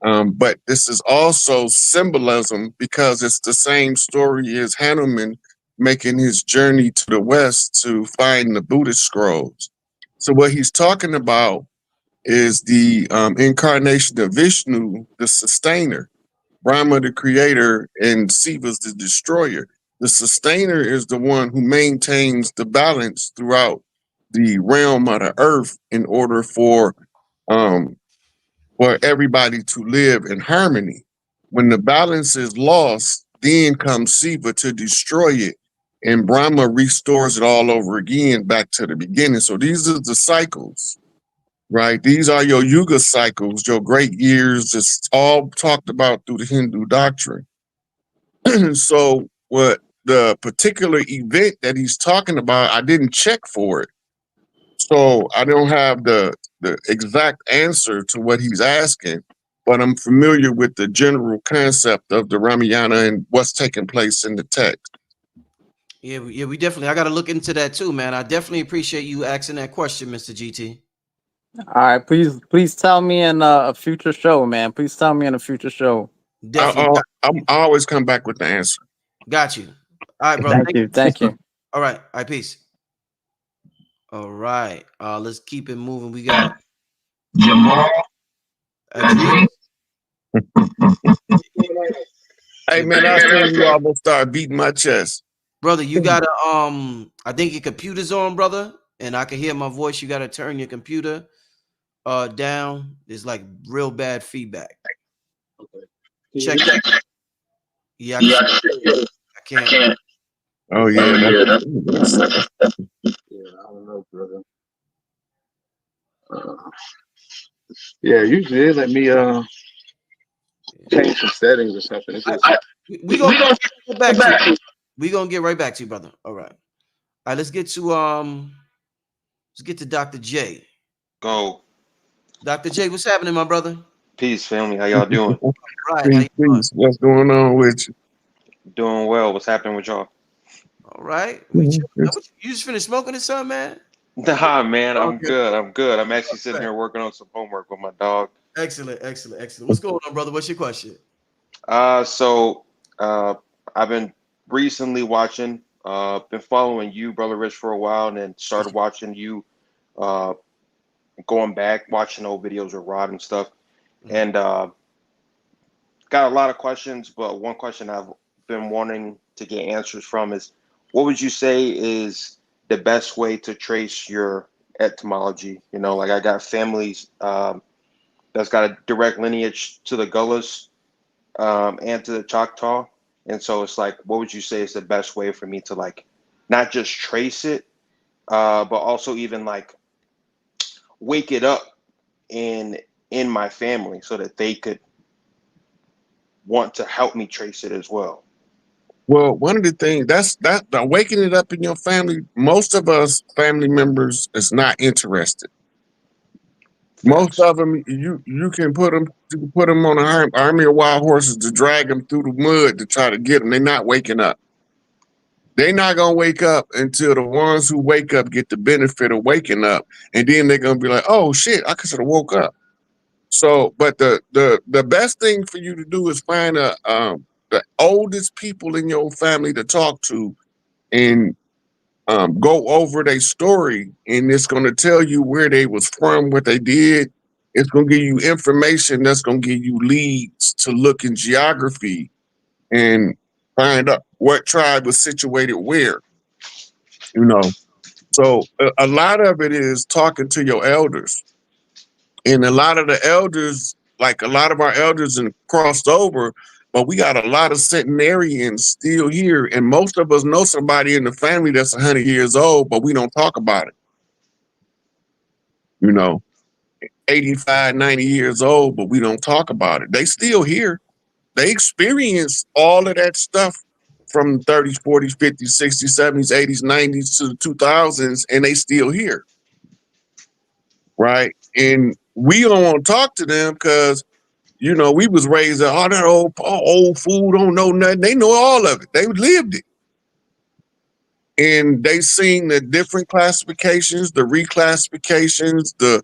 Speaker 3: But this is also symbolism because it's the same story as Hanuman making his journey to the west to find the Buddhist scrolls. So what he's talking about is the incarnation of Vishnu, the sustainer, Brahma, the creator, and Shiva's the destroyer. The sustainer is the one who maintains the balance throughout the realm of the earth in order um, for everybody to live in harmony. When the balance is lost, then comes Shiva to destroy it, and Brahma restores it all over again back to the beginning. So these are the cycles, right? These are your yuga cycles, your great years. It's all talked about through the Hindu doctrine. So what the particular event that he's talking about, I didn't check for it. So I don't have the exact answer to what he's asking, but I'm familiar with the general concept of the Ramayana and what's taking place in the text.
Speaker 1: Yeah, we definitely. I got to look into that too, man. I definitely appreciate you asking that question, Mr. GT.
Speaker 5: All right, please tell me in a future show, man. Please tell me in a future show.
Speaker 1: Definitely
Speaker 3: I always come back with the answer.
Speaker 1: got you. All right, bro.
Speaker 5: Thank you.
Speaker 1: All right, peace. All right, let's keep it moving. We got Jamal.
Speaker 3: Hey man, I seen you almost start beating my chest.
Speaker 1: Brother, you gotta I think your computer's on, brother, and I can hear my voice. You gotta turn your computer down. There's like real bad feedback.
Speaker 6: Okay.
Speaker 1: Check.
Speaker 6: Can
Speaker 1: Yeah, I can. I can't.
Speaker 3: Oh yeah, that's
Speaker 6: Yeah, I don't know, brother. Uh, yeah, usually they let me change some settings or something. It's just
Speaker 1: We gonna get back to you. We gonna get right back to you, brother. All right. All right. Let's get to Dr. J.
Speaker 7: Go.
Speaker 1: Dr. J, what's happening, my brother?
Speaker 7: Peace, family. How y'all doing?
Speaker 1: Right. How
Speaker 3: peace,
Speaker 1: you doing?
Speaker 3: peace. What's going on with
Speaker 7: Doing well. What's happening with y'all?
Speaker 1: All right. We
Speaker 3: you?
Speaker 1: chill. You just finished smoking or something, man?
Speaker 7: Nah, man. I'm
Speaker 1: Okay.
Speaker 7: good. I'm good. I'm actually sitting
Speaker 1: Right.
Speaker 7: here working on some homework with my dog.
Speaker 1: Excellent, excellent, excellent. What's going on, brother? What's your question?
Speaker 7: So I've been recently watching, been following you, Brother Rich, for a while, and then started watching you, uh, going back, watching old videos with Rod and stuff,
Speaker 1: Mhm.
Speaker 7: and got a lot of questions. But one question I've been wanting to get answers from is, what would you say is the best way to trace your etymology? You know, like I got families that's got a direct lineage to the Gullahs and to the Choctaw. And so it's like, what would you say is the best way for me to like not just trace it, but also even like wake it up in in my family so that they could want to help me trace it as well.
Speaker 3: Well, one of the things that the waking it up in your family. Most of us family members is not interested. Most
Speaker 7: Facts.
Speaker 3: of them, you can put them on an army of wild horses to drag them through the mud to try to get them. They're not waking up. They're not gonna wake up until the ones who wake up get the benefit of waking up, and then they're gonna be like, "Oh shit, I could have woke up." So, but the best thing for you to do is find the oldest people in your family to talk to and go over their story, and it's going to tell you where they was from, what they did. It's going to give you information that's going to give you leads to look in geography and find out what tribe was situated where. You know, so a lot of it is talking to your elders, and a lot of the elders, like a lot of our elders, and crossed over. But we got a lot of centenarians still here, and most of us know somebody in the family that's 100 years old, but we don't talk about it. You know, 85, 90 years old, but we don't talk about it. They still here. They experience all of that stuff from 30s, 40s, 50s, 60s, 70s, 80s, 90s to the 2000s, and they still here, right? And we don't want to talk to them because, you know, we was raised up, that old fool don't know nothing. They know all of it. They lived it. And they seen the different classifications, the reclassifications, the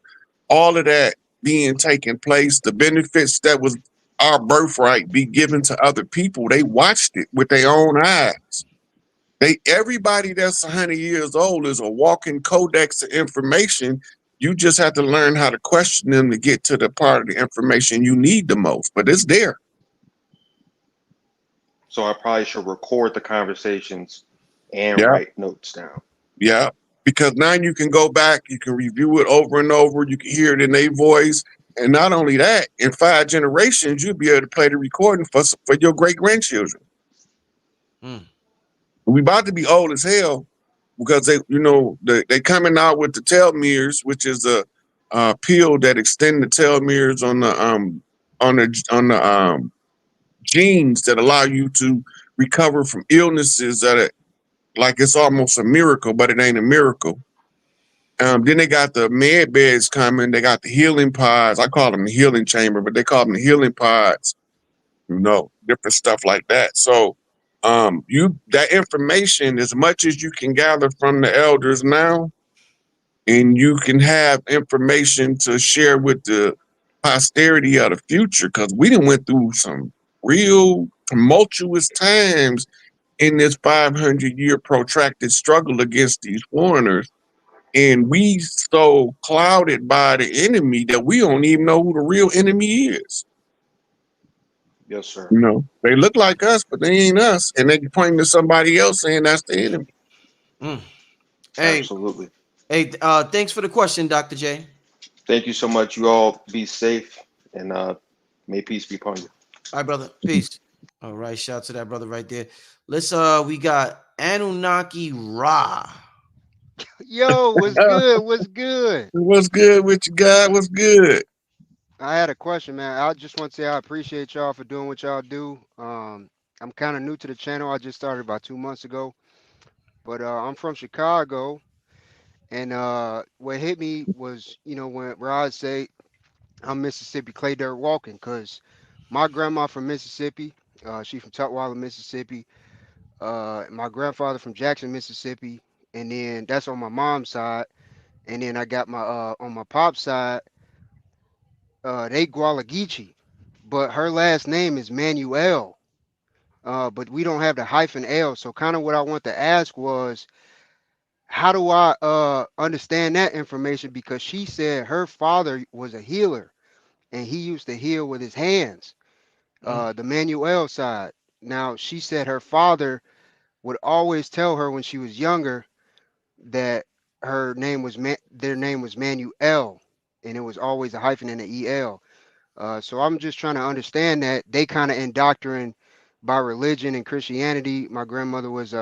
Speaker 3: all of that being taken place, the benefits that was our birthright be given to other people. They watched it with their own eyes. Everybody that's 100 years old is a walking codex of information. You just have to learn how to question them to get to the part of the information you need the most. But it's there.
Speaker 7: So I probably should record the conversations and
Speaker 3: Yeah.
Speaker 7: write notes down.
Speaker 3: Yeah, because now you can go back, you can review it over and over, you can hear it in their voice, and not only that, in 5 generations, you'll be able to play the recording for your great grandchildren.
Speaker 1: Mm.
Speaker 3: We about to be old as hell because they coming out with the telomeres, which is a pill that extend the telomeres on the genes that allow you to recover from illnesses that are like it's almost a miracle, but it ain't a miracle. Then they got the med beds coming. They got the healing pods. I call them the healing chamber, but they call them the healing pods. Different stuff like that. So, that information, as much as you can gather from the elders now, and you can have information to share with the posterity of the future, because we done went through some real tumultuous times in this 500-year protracted struggle against these foreigners, and we so clouded by the enemy that we don't even know who the real enemy is.
Speaker 7: Yes, sir.
Speaker 3: You know, they look like us, but they ain't us, and they pointing to somebody else saying that's the enemy.
Speaker 1: Mm. Hey,
Speaker 7: Absolutely.
Speaker 1: hey, thanks for the question, Dr. J.
Speaker 7: Thank you so much. You all be safe and may peace be upon you.
Speaker 1: All right, brother. Peace. All right, shout out to that brother right there. Let's we got Anunnaki Raw.
Speaker 8: Yo, what's good? What's good?
Speaker 3: What's good with you, God? What's good?
Speaker 8: I had a question, man. I just want to say I appreciate y'all for doing what y'all do. I'm kind of new to the channel. I just started about 2 months ago, but I'm from Chicago, and what hit me was, when Rod say I'm Mississippi clay dirt walking, cause my grandma from Mississippi, she from Tutwiler, Mississippi. My grandfather from Jackson, Mississippi, and then that's on my mom's side, and then I got my on my pop's side. They Gualagichi, but her last name is Manuel. But we don't have the hyphen L. So kind of what I want to ask was, how do I understand that information? Because she said her father was a healer and he used to heal with his hands.
Speaker 1: Mm,
Speaker 8: The Manuel side. Now she said her father would always tell her when she was younger that their name was Manuel, and it was always a hyphen and an EL. So I'm just trying to understand that they kind of indoctrined by religion and Christianity. My grandmother was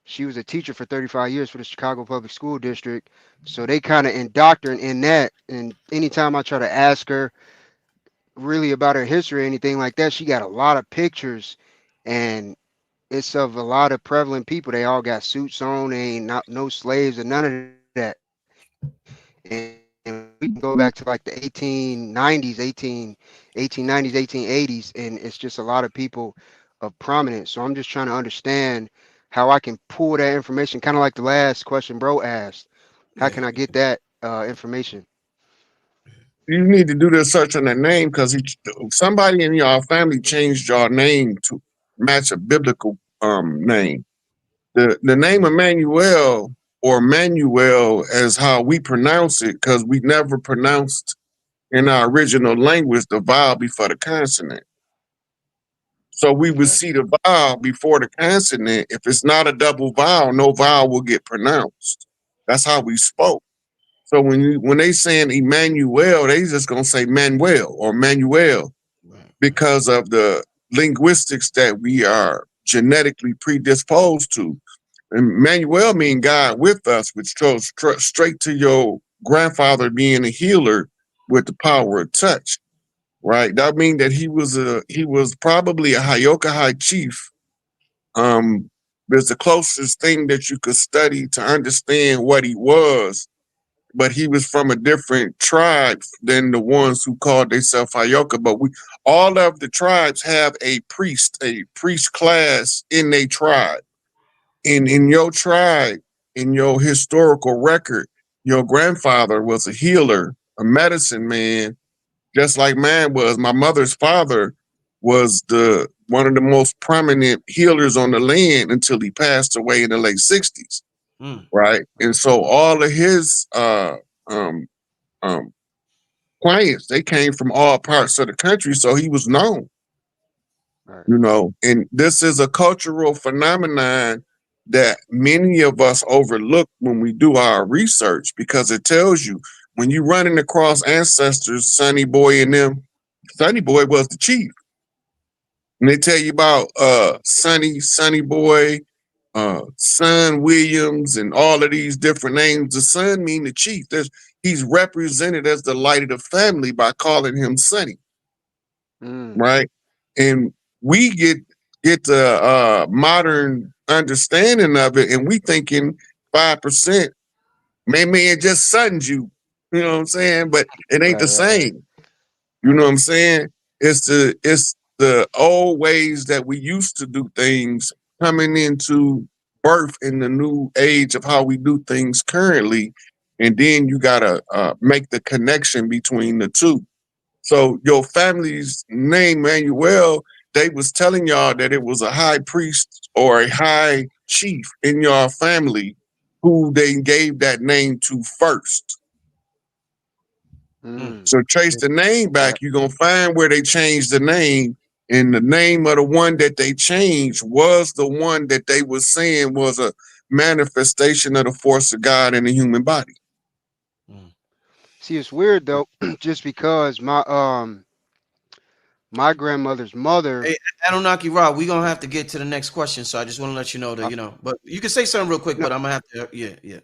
Speaker 8: she was a teacher for 35 years for the Chicago Public School District. So they kind of indoctrined in that. And anytime I try to ask her really about her history or anything like that, she got a lot of pictures, and it's of a lot of prevalent people. They all got suits on, they ain't not no slaves or none of that. And we can go back to like the 1890s, 1890s, 1880s, and it's just a lot of people of prominence. So I'm just trying to understand how I can pull that information, kind of like the last question bro asked. How
Speaker 1: yeah.
Speaker 8: can I get that information?
Speaker 3: You need to do the search on their name because somebody in your family changed your name to match a biblical name. The name Emmanuel or Manuel is how we pronounce it because we never pronounced in our original language the vowel before the consonant. So we would
Speaker 8: Okay.
Speaker 3: see the vowel before the consonant. If it's not a double vowel, no vowel will get pronounced. That's how we spoke. So when they saying Emmanuel, they just gonna say Manuel or Manuel
Speaker 1: Right, right.
Speaker 3: because of the linguistics that we are genetically predisposed to. And Manuel mean God with us, which goes straight to your grandfather being a healer with the power of touch, right? That mean that he was probably a Hayoka high chief. It's the closest thing that you could study to understand what he was, but he was from a different tribe than the ones who called themselves Hayoka. But we all of the tribes have a priest class in their tribe. In your tribe, in your historical record, your grandfather was a healer, a medicine man, just like mine was. My mother's father was the one of the most prominent healers on the land until he passed away in the late 60s,
Speaker 1: Mm,
Speaker 3: right? And so all of his um, um, clients, they came from all parts of the country, so he was known,
Speaker 8: Right.
Speaker 3: you know. And this is a cultural phenomenon that many of us overlook when we do our research because it tells you when you running across ancestors, Sonny Boy and them, Sonny Boy was the chief. And they tell you about Sonny Boy, Son Williams, and all of these different names. The son mean the chief. He's represented as the light of the family by calling him Sonny,
Speaker 8: Mm,
Speaker 3: right? And we get the modern understanding of it, and we thinking 5%. Maybe it just sons you. You know what I'm saying? But it ain't the
Speaker 8: right, right, right,
Speaker 3: same. You know what I'm saying? It's the old ways that we used to do things coming into birth in the new age of how we do things currently, and then you gotta make the connection between the two. So your family's name, Manuel, they was telling y'all that it was a high priest or a high chief in your family who they gave that name to first.
Speaker 1: mm.
Speaker 8: mm.
Speaker 3: So trace
Speaker 8: It-
Speaker 3: the name back.
Speaker 8: right.
Speaker 3: You're gonna find where they changed the name, And the name of the one that they changed was the one that they were saying was a manifestation of the force of God in the human body.
Speaker 8: See, it's weird though, just because my grandmother's mother.
Speaker 1: Hey, Unaki Raw, we're gonna have to get to the next question, so I just want to let you know that,
Speaker 8: Uh,
Speaker 1: you know, but you can say something real quick,
Speaker 8: no,
Speaker 1: but I'm gonna have to, yeah.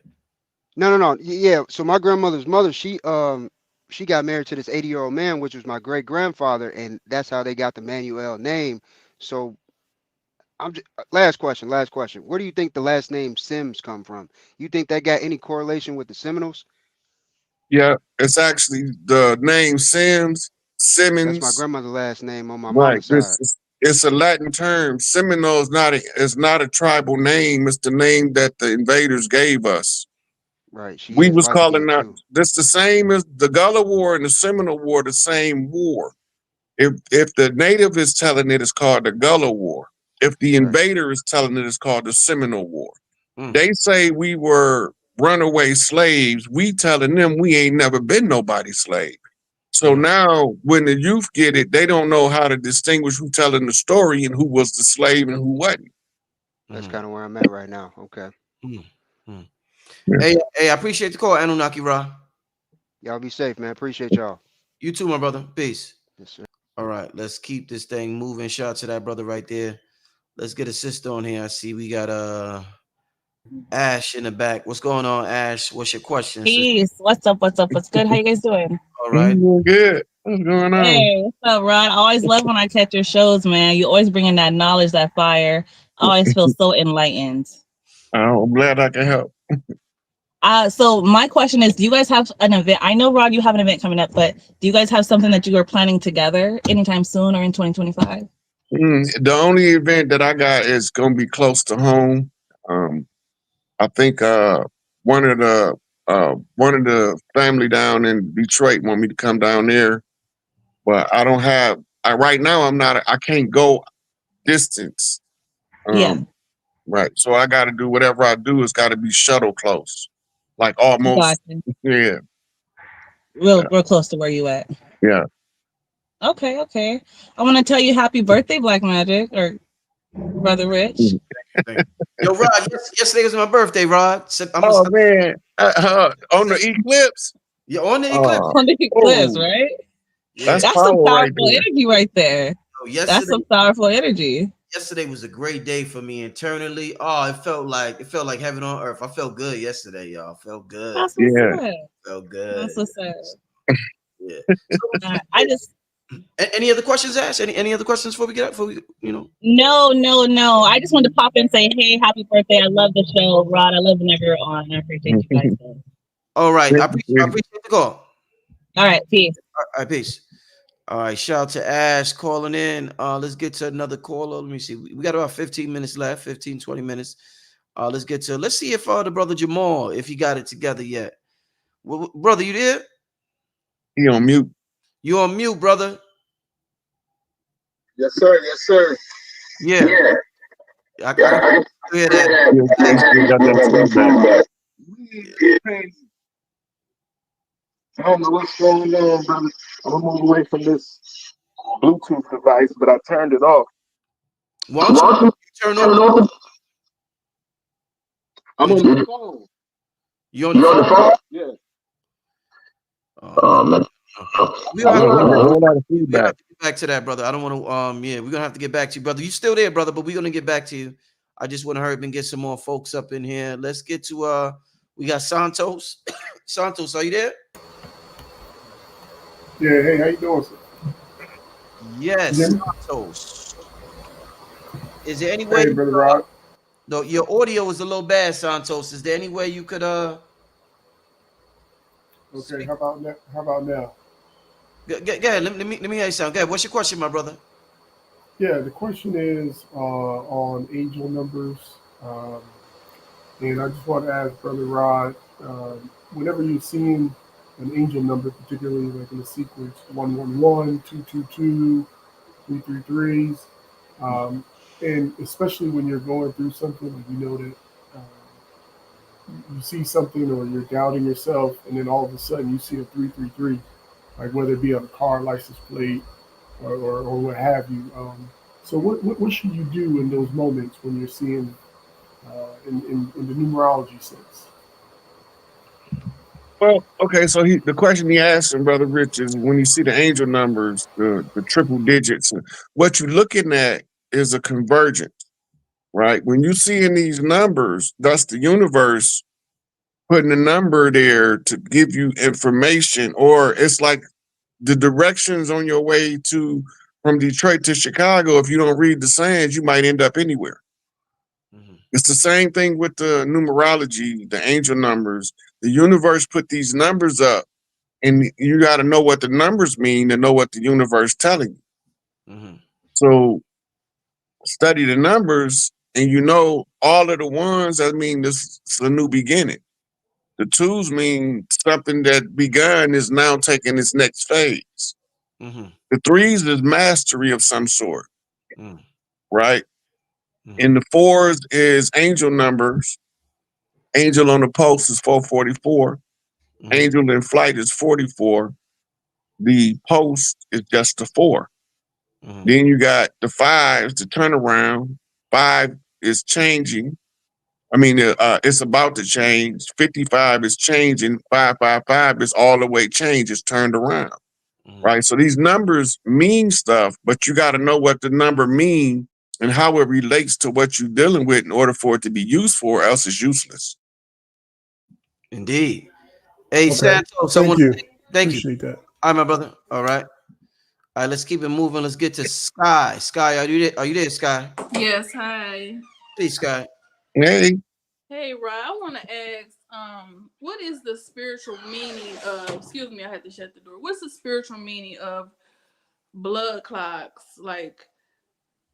Speaker 8: no. Yeah. So my grandmother's mother, she got married to this 80-year-old man, which was my great grandfather, and that's how they got the Manuel name. So last question, last question. Where do you think the last name Sims come from? You think that got any correlation with the Seminoles?
Speaker 3: Yeah, it's actually the name
Speaker 8: That's my
Speaker 3: Simmons.
Speaker 8: grandmother's last name on my
Speaker 3: Right.
Speaker 8: mama's side.
Speaker 3: It's a Latin term. Seminole is not a tribal name. It's the name that the invaders gave us.
Speaker 8: Right. She
Speaker 3: We
Speaker 8: is
Speaker 3: was
Speaker 8: light
Speaker 3: calling
Speaker 8: skinned
Speaker 3: that
Speaker 8: too.
Speaker 3: this the same as the Gullah War and the Seminole War, the same war. If the native is telling it, it's called the Gullah War. If the
Speaker 8: Right.
Speaker 3: invader is telling it, it's called the Seminole War.
Speaker 1: Mm.
Speaker 3: They say we were runaway slaves. We telling them we ain't never been nobody's slave. So now when the youth get it, they don't know how to distinguish who telling the story and who was the slave and who wasn't.
Speaker 8: That's kind of where I'm at right now. Okay.
Speaker 1: Mm.
Speaker 3: Yeah.
Speaker 1: Hey, I appreciate the call, Unaki Raw.
Speaker 8: Y'all be safe, man. Appreciate y'all.
Speaker 1: You too, my brother. Peace.
Speaker 8: Yes, sir.
Speaker 1: All right, let's keep this thing moving. Shout out to that brother right there. Let's get a sister on here. I see we got Ash in the back. What's going on, Ash? What's your question, sister?
Speaker 9: Peace. What's up? What's up? What's good? How you guys doing?
Speaker 1: All right.
Speaker 3: Good. What's going on?
Speaker 9: Hey, what's up, Rod? I always love when I catch your shows, man. You always bring in that knowledge, that fire. I always feel so enlightened.
Speaker 3: I'm glad I can help.
Speaker 9: So my question is, do you guys have an event? I know, Rod, you have an event coming up, but do you guys have something that you are planning together anytime soon or in 2025?
Speaker 3: The only event that I got is gonna be close to home. I think one of the family down in Detroit want me to come down there, but I don't have. Right now I'm not. I can't go distance.
Speaker 9: Yeah,
Speaker 3: Right. So I got to do whatever I do. It's got to be shuttle close, like almost.
Speaker 9: gotcha.
Speaker 3: Yeah.
Speaker 9: Real, real close to where you at.
Speaker 3: Yeah.
Speaker 9: Okay, okay. I want to tell you happy birthday, Blackmagic, or Brother Rich.
Speaker 1: Thank you. Yo, Rod, yesterday was my birthday, Rod.
Speaker 3: Oh man, on the eclipse.
Speaker 1: Yeah, on the eclipse.
Speaker 3: Oh,
Speaker 9: On the eclipse,
Speaker 3: oh,
Speaker 9: right?
Speaker 1: Yeah.
Speaker 3: that's
Speaker 9: That's some
Speaker 3: power right
Speaker 9: powerful
Speaker 3: there.
Speaker 9: energy right there.
Speaker 1: Yo,
Speaker 9: That's some powerful energy.
Speaker 1: yesterday was a great day for me internally. Oh, it felt like heaven on earth. I felt good yesterday, y'all. Felt good.
Speaker 9: That's what's
Speaker 3: Yeah.
Speaker 9: up.
Speaker 1: Felt
Speaker 9: That's
Speaker 1: good.
Speaker 9: what's up.
Speaker 1: Yeah.
Speaker 9: I just
Speaker 1: Any other questions, Ash? Any other questions before we get up? Before we,
Speaker 9: no. I just wanted to pop in and say, hey, happy birthday. I love the show, Rod. I love whenever you're on. I appreciate you guys. So.
Speaker 1: All right. I
Speaker 3: Thank you.
Speaker 1: appreciate the call.
Speaker 9: All right, peace.
Speaker 1: All right, peace. All right, shout out to Ash calling in. Let's get to another caller. Let me see. We got about 15 minutes left, 15, 20 minutes. Let's see if the brother Jamal, if he got it together yet. Brother, you there?
Speaker 3: He on mute.
Speaker 1: You on mute, brother.
Speaker 6: Yes, sir. Yes, sir.
Speaker 1: Yeah.
Speaker 6: Yeah.
Speaker 1: I can hear that.
Speaker 3: Yeah, he still got that feedback.
Speaker 6: I don't know what's going on, brother. I'm gonna move away from this Bluetooth device, but I turned it off.
Speaker 1: Why don't you turn off?
Speaker 6: I'm
Speaker 1: Did
Speaker 6: on
Speaker 1: you,
Speaker 6: the phone.
Speaker 1: you on the phone?
Speaker 6: Yeah.
Speaker 1: Oh, man. We
Speaker 3: I
Speaker 1: don't have
Speaker 3: know
Speaker 1: to,
Speaker 3: there's a whole lot of
Speaker 1: we don't
Speaker 3: feedback.
Speaker 1: have to get back to that, brother. I don't want to. Yeah, we're gonna have to get back to you, brother. You still there, brother? But we're gonna get back to you. I just want to hurry up and get some more folks up in here. Let's get to we got Santos. Santos, are you there?
Speaker 10: Yeah, hey, how you doing, sir?
Speaker 1: Yes,
Speaker 10: You hear me?
Speaker 1: Santos. Is there any way
Speaker 10: Hey, brother Rod.
Speaker 1: no, your audio is a little bad, Santos. Is there any way you could
Speaker 10: Okay,
Speaker 1: speak?
Speaker 10: how about now? How about now?
Speaker 1: Go ahead. Let me hear you sound. Go ahead. What's your question, my brother?
Speaker 10: Yeah, the question is on angel numbers, um, and I just want to ask brother Rod, whenever you're seeing an angel number, particularly like in the sequence 111, 222, 333s, and especially when you're going through something and you know that you see something or you're doubting yourself, and then all of a sudden you see a 333, like whether it be on a car license plate or what have you. So what should you do in those moments when you're seeing in the numerology sense?
Speaker 3: Well, okay, so the question he asked him, Brother Rich, is when you see the angel numbers, the triple digits, what you're looking at is a convergence, right? When you see in these numbers, that's the universe putting a number there to give you information, or it's like the directions on your way to from Detroit to Chicago. If you don't read the signs, you might end up anywhere.
Speaker 1: Mhm.
Speaker 3: It's the same thing with the numerology, the angel numbers. The universe put these numbers up, and you got to know what the numbers mean to know what the universe telling you.
Speaker 1: Mhm.
Speaker 3: So study the numbers, and you know all of the ones that mean this is a new beginning. The twos mean something that begun is now taking its next phase.
Speaker 1: Mhm.
Speaker 3: The threes is mastery of some sort,
Speaker 1: Mhm.
Speaker 3: right?
Speaker 1: Mhm.
Speaker 3: And the fours is angel numbers. Angel on the post is 444.
Speaker 1: Mhm.
Speaker 3: Angel in flight is 44. The post is just the four.
Speaker 1: Mhm.
Speaker 3: Then you got the fives, the turnaround. Five is changing. I mean, it's about to change. 55 is changing. 555 is all the way changed. It's turned around,
Speaker 1: Mhm.
Speaker 3: right? So these numbers mean stuff, but you got to know what the number mean and how it relates to what you're dealing with in order for it to be useful, or else it's useless.
Speaker 1: Indeed. Hey,
Speaker 10: Okay,
Speaker 1: Santos, I
Speaker 10: thank
Speaker 1: want
Speaker 10: you.
Speaker 1: to thank you.
Speaker 10: Appreciate that.
Speaker 1: All right, my brother. All right. All right, let's keep it moving. Let's get to Sky. Sky, are you there? Are you there, Sky?
Speaker 11: Yes, hi.
Speaker 1: Please, Sky.
Speaker 3: Hey,
Speaker 11: Hey, Rod, I want to ask, what is the spiritual meaning of, excuse me, I had to shut the door. What's the spiritual meaning of blood clots? Like,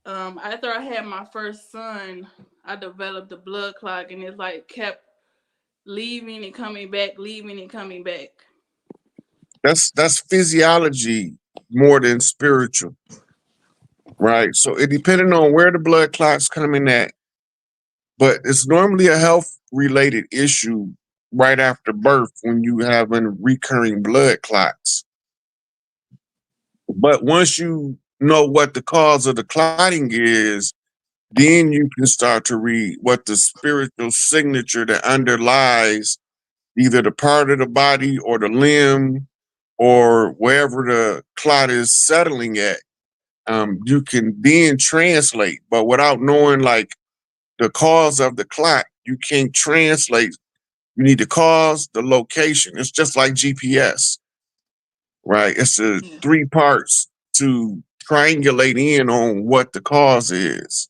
Speaker 11: after I had my first son, I developed a blood clot and it like kept leaving and coming back, leaving and coming back.
Speaker 3: that's physiology more than spiritual, right? So it depending on where the blood clots coming at, but it's normally a health related issue right after birth when you have recurring blood clots. But once you know what the cause of the clotting is, then you can start to read what the spiritual signature that underlies either the part of the body or the limb or wherever the clot is settling at. You can then translate, but without knowing like the cause of the clot, you can't translate. You need the cause, the location. It's just like GPS, right? It's the
Speaker 11: Yeah.
Speaker 3: three parts to triangulate in on what the cause is.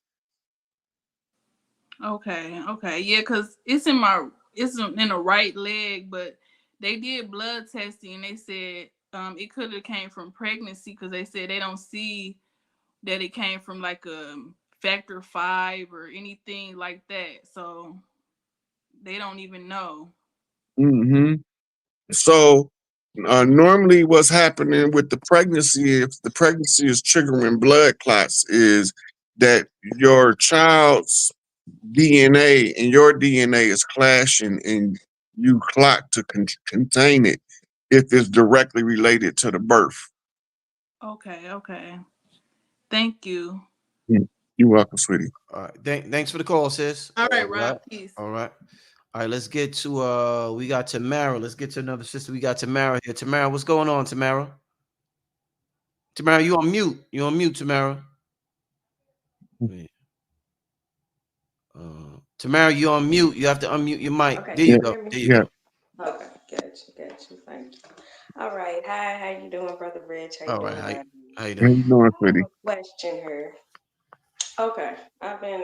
Speaker 11: Okay, okay. Yeah, because it's in the right leg, but they did blood testing and they said it could have came from pregnancy because they said they don't see that it came from like a factor five or anything like that. So they don't even know.
Speaker 3: Hmm. So normally, what's happening with the pregnancy, if the pregnancy is triggering blood clots, is that your child's DNA and your DNA is clashing, and you clot to contain it if it's directly related to the birth.
Speaker 11: Okay, okay. Thank you.
Speaker 3: Mm. You're welcome, sweetie.
Speaker 1: All right. Thanks for the call, sis.
Speaker 11: All right,
Speaker 1: All
Speaker 11: Rob,
Speaker 1: right.
Speaker 11: peace.
Speaker 1: All right. All right. Let's get to we got Tamara. Let's get to another sister. We got Tamara here. Tamara, what's going on, Tamara? Tamara, you on mute. You on mute, Tamara. Wait. Tamara, you on mute. You have to unmute your mic.
Speaker 12: Okay,
Speaker 1: There
Speaker 12: can
Speaker 1: you
Speaker 3: Yeah,
Speaker 12: you
Speaker 1: go.
Speaker 12: hear me?
Speaker 1: There you
Speaker 3: yeah.
Speaker 1: go.
Speaker 12: Okay, got you, thank you. All right, hi, how you doing, Brother Rich? How you
Speaker 1: All right.
Speaker 12: doing, Rodney?
Speaker 1: How you
Speaker 3: How
Speaker 1: doing?
Speaker 3: you doing,
Speaker 12: I have
Speaker 3: sweetie?
Speaker 12: a question here. Okay, I've been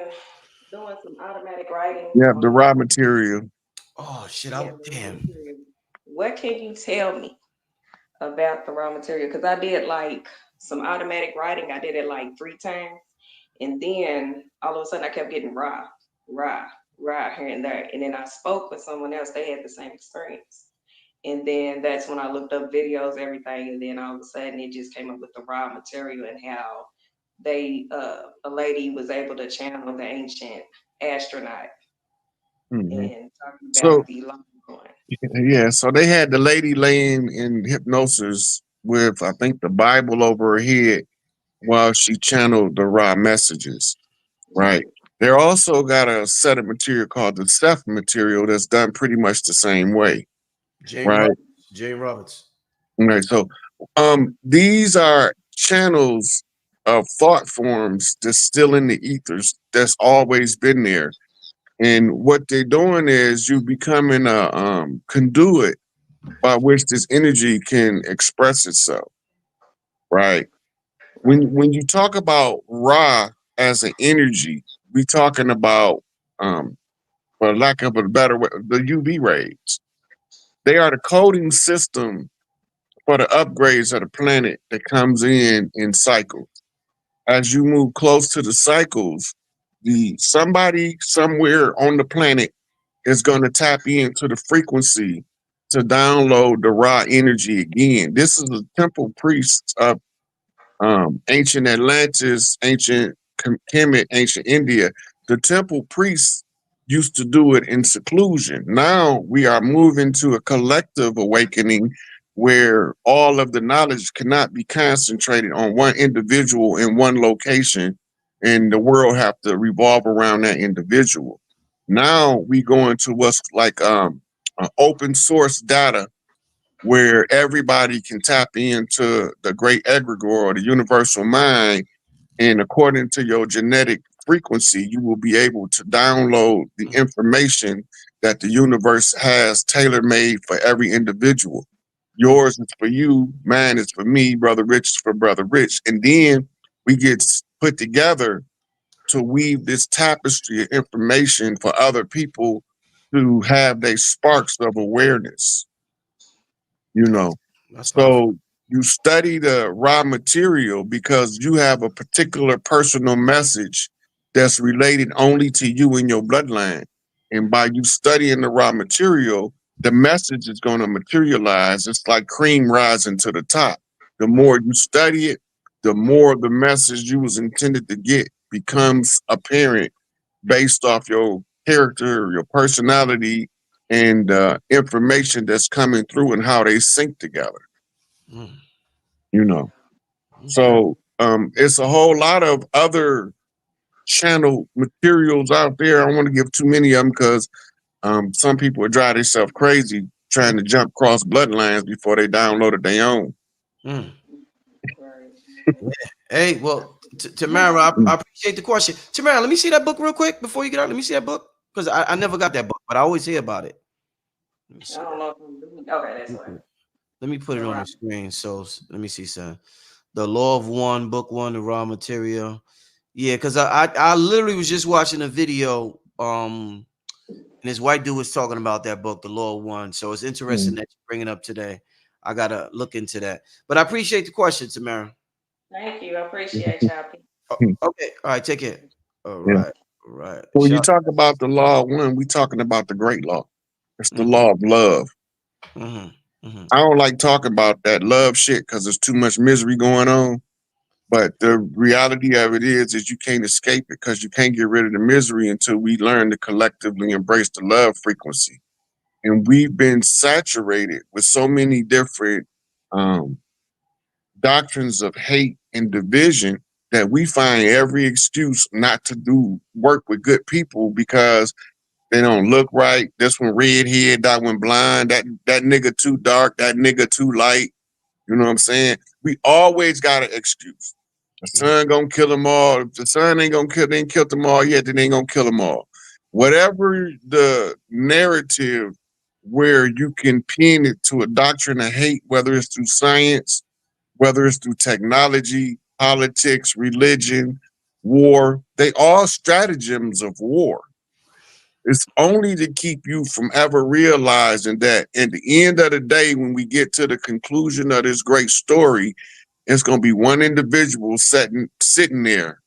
Speaker 12: doing some automatic writing
Speaker 3: Yeah, the
Speaker 12: on,
Speaker 3: raw material.
Speaker 1: Oh shit.
Speaker 12: yeah,
Speaker 1: I
Speaker 12: the raw
Speaker 1: damn.
Speaker 12: material. What can you tell me about the raw material? Because I did like some automatic writing, I did it like 3 times, and then all of a sudden I kept getting raw, raw here and there. And then I spoke with someone else, they had the same experience. And then that's when I looked up videos, everything, and then all of a sudden it just came up with the raw material and how a lady was able to channel the ancient astronaut
Speaker 3: Hmm.
Speaker 12: and talking about
Speaker 3: So
Speaker 12: the long one.
Speaker 3: yeah, so they had the lady laying in hypnosis with, I think, the Bible over her head. while she channeled the Ra messages, right? They're also got a set of material called the Seth material that's done pretty much the same way,
Speaker 1: Jane
Speaker 3: right?
Speaker 1: Roberts. Jane Roberts.
Speaker 3: Right. So these are channels of thought forms that's still in the ethers that's always been there. And what they're doing is you becoming a conduit by which this energy can express itself, right? When you talk about Ra as an energy, we talking about for lack of a better way, the UV rays. They are the coding system for the upgrades of the planet that comes in cycles. As you move close to the cycles, the somebody somewhere on the planet is going to tap into the frequency to download the raw energy again. This is the temple priests of ancient Atlantis, ancient Kemet, ancient India. The temple priests used to do it in seclusion. Now we are moving to a collective awakening where all of the knowledge cannot be concentrated on one individual in one location, and the world have to revolve around that individual. Now we go into what's like open source data where everybody can tap into the great egregore or the universal mind. And according to your genetic frequency, you will be able to download the information that the universe has tailor made for every individual. Yours is for you, mine is for me, Brother Rich is for Brother Rich. And then we get put together to weave this tapestry of information for other people to have their sparks of awareness, you know.
Speaker 1: That's powerful.
Speaker 3: So you study the raw material because you have a particular personal message that's related only to you and your bloodline. And by you studying the raw material, the message is going to materialize. It's like cream rising to the top. The more you study it, the more the message you was intended to get becomes apparent based off your character, your personality, and information that's coming through and how they sync together,
Speaker 1: Mm.
Speaker 3: you know.
Speaker 1: Okay.
Speaker 3: So it's a whole lot of other channel materials out there. I don't want to give too many of them because some people would drive themselves crazy trying to jump across bloodlines before they downloaded their own.
Speaker 1: Mm.
Speaker 12: Right.
Speaker 1: Hey, well, Tamara, I
Speaker 3: Mm.
Speaker 1: appreciate the question. Tamara, let me see that book real quick before you get out. Let me see that book because I never got that book, but I always hear about it. Let me
Speaker 12: I
Speaker 1: see.
Speaker 12: don't know if I'm doing. Okay, that's why.
Speaker 1: Let me put
Speaker 12: The
Speaker 1: it on
Speaker 12: raw.
Speaker 1: the screen. So let me see, son. The Law of One, Book One, the raw material. Yeah, because I literally was just watching a video. And this white dude was talking about that book, The Law of One. So it's interesting
Speaker 3: Mm.
Speaker 1: that you bring it up today. I gotta look into that. But I appreciate the question, Tamara.
Speaker 12: Thank you. I appreciate y'all.
Speaker 1: Okay, all right, take care. All
Speaker 3: Yeah.
Speaker 1: right, all right.
Speaker 3: When you
Speaker 1: Shout.
Speaker 3: talk about the law of one, we talking about the great law. It's the
Speaker 1: Mm-hmm,
Speaker 3: law of love.
Speaker 1: mm-hmm, mm-hmm.
Speaker 3: I don't like talking about that love shit because there's too much misery going on. But the reality of it is you can't escape it because you can't get rid of the misery until we learn to collectively embrace the love frequency. And we've been saturated with so many different um, doctrines of hate and division that we find every excuse not to do work with good people because they don't look right. This one redhead, that one blind, that nigga too dark, that nigga too light. You know what I'm saying? We always got an excuse. The sun gonna kill them all. If the sun ain't gonna kill, they ain't killed them all yet, then they ain't gonna kill them all. Whatever the narrative where you can pin it to a doctrine of hate, whether it's through science, whether it's through technology, politics, religion, war, they all stratagems of war. It's only to keep you from ever realizing that at the end of the day, when we get to the conclusion of this great story, it's going to be one individual sitting there